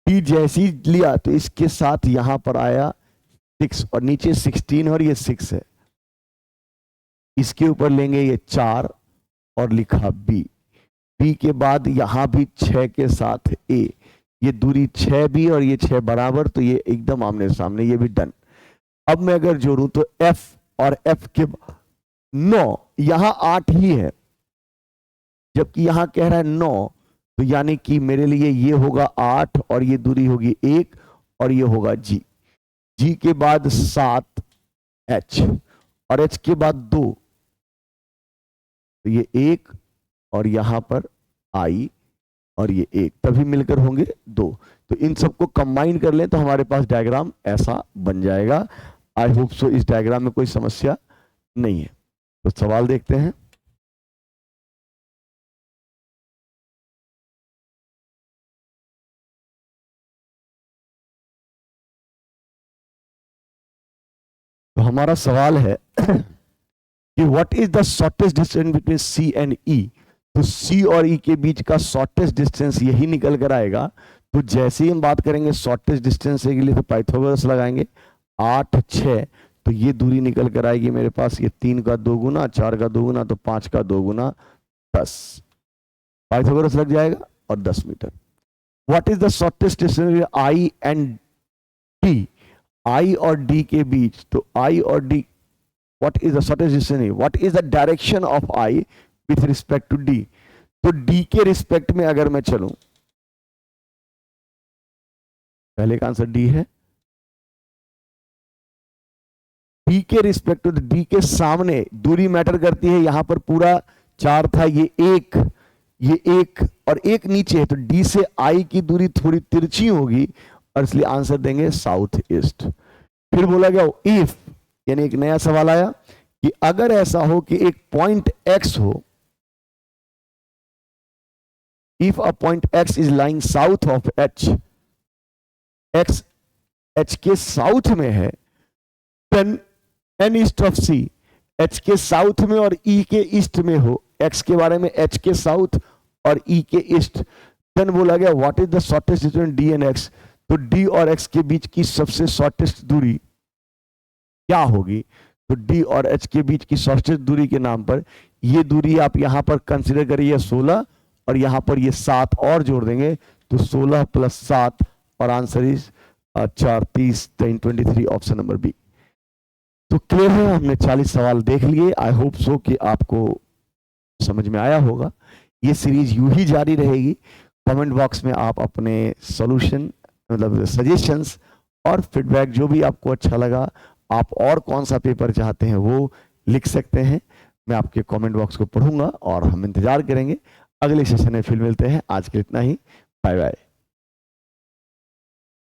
डी जैसी लिया तो इसके साथ यहां पर आया 6, और नीचे 16 और ये 6 है, इसके ऊपर लेंगे ये 4 और लिखा बी, बी के बाद यहां भी 6 के साथ ए, ये दूरी 6 भी और ये 6 बराबर, तो ये एकदम आमने सामने, ये भी डन। अब मैं अगर जोड़ूं तो एफ और एफ के 9, यहां 8 ही है, जबकि यहां कह रहा है 9, तो यानी कि मेरे लिए ये होगा 8 और ये दूरी होगी 1, और ये होगा जी, जी के बाद 7 एच, और एच के बाद 2, तो ये 1, और यहां पर आई, और ये 1, तभी मिलकर होंगे 2। तो इन सबको कंबाइन कर लें तो हमारे पास डायग्राम ऐसा बन जाएगा। आई होप सो इस डायग्राम में कोई समस्या नहीं है। तो सवाल देखते हैं। तो हमारा सवाल है कि what is the shortest distance between C and E. तो सी और ई के बीच का शॉर्टेस्ट डिस्टेंस यही निकल कर आएगा। तो जैसे ही हम बात करेंगे शॉर्टेस्ट डिस्टेंस के लिए तो पाइथागोरस लगाएंगे, 8 6, तो ये दूरी निकल कर आएगी मेरे पास, ये 3 का 2 गुना, 4 का 2 गुना, तो 5 का 2 गुना 10, पाइथागोरस लग जाएगा और 10 मीटर। What is the shortest distance I and D, I और डी के बीच, तो आई और D, what is the shortest distance, what is the direction of I with respect to D, तो डी के रिस्पेक्ट में अगर मैं चलूं, पहले का आंसर डी है, डी के रिस्पेक्ट टू डी के सामने दूरी मैटर करती है। यहां पर पूरा 4 था, ये एक और एक नीचे है, तो डी से आई की दूरी थोड़ी तिरछी होगी और इसलिए आंसर देंगे साउथ ईस्ट। फिर बोला गया इफ, यानी एक नया सवाल आया कि अगर ऐसा हो कि एक पॉइंट एक्स हो, if a point X is lying south of H, X H के साउथ में है, then an east of C, H के साउथ में और ई के ईस्ट में हो, एक्स के बारे में एच के साउथ और ई के ईस्ट, देन बोला गया what is the shortest distance D and x, तो डी और एक्स के बीच की सबसे शॉर्टेस्ट दूरी क्या होगी, तो डी और एच के बीच की शॉर्टेस्ट दूरी के नाम पर ये दूरी आप यहां पर कंसिडर करिए 16 और यहां पर ये 7 और जोड़ देंगे, तो 16 + 7 और answer is 4 30 23, option number B. तो क्लियर है, हमने 40 सवाल देख लिए। आई होप सो कि आपको समझ में आया होगा। ये सीरीज यूं ही जारी रहेगी। कमेंट बॉक्स में आप अपने सॉल्यूशन, मतलब सजेशंस और फीडबैक जो भी आपको अच्छा लगा, आप और कौन सा पेपर चाहते हैं वो लिख सकते हैं। मैं आपके कमेंट बॉक्स को पढ़ूंगा और हम इंतजार करेंगे। अगले सेशन में फिर मिलते हैं। आज के इतना ही, बाय बाय।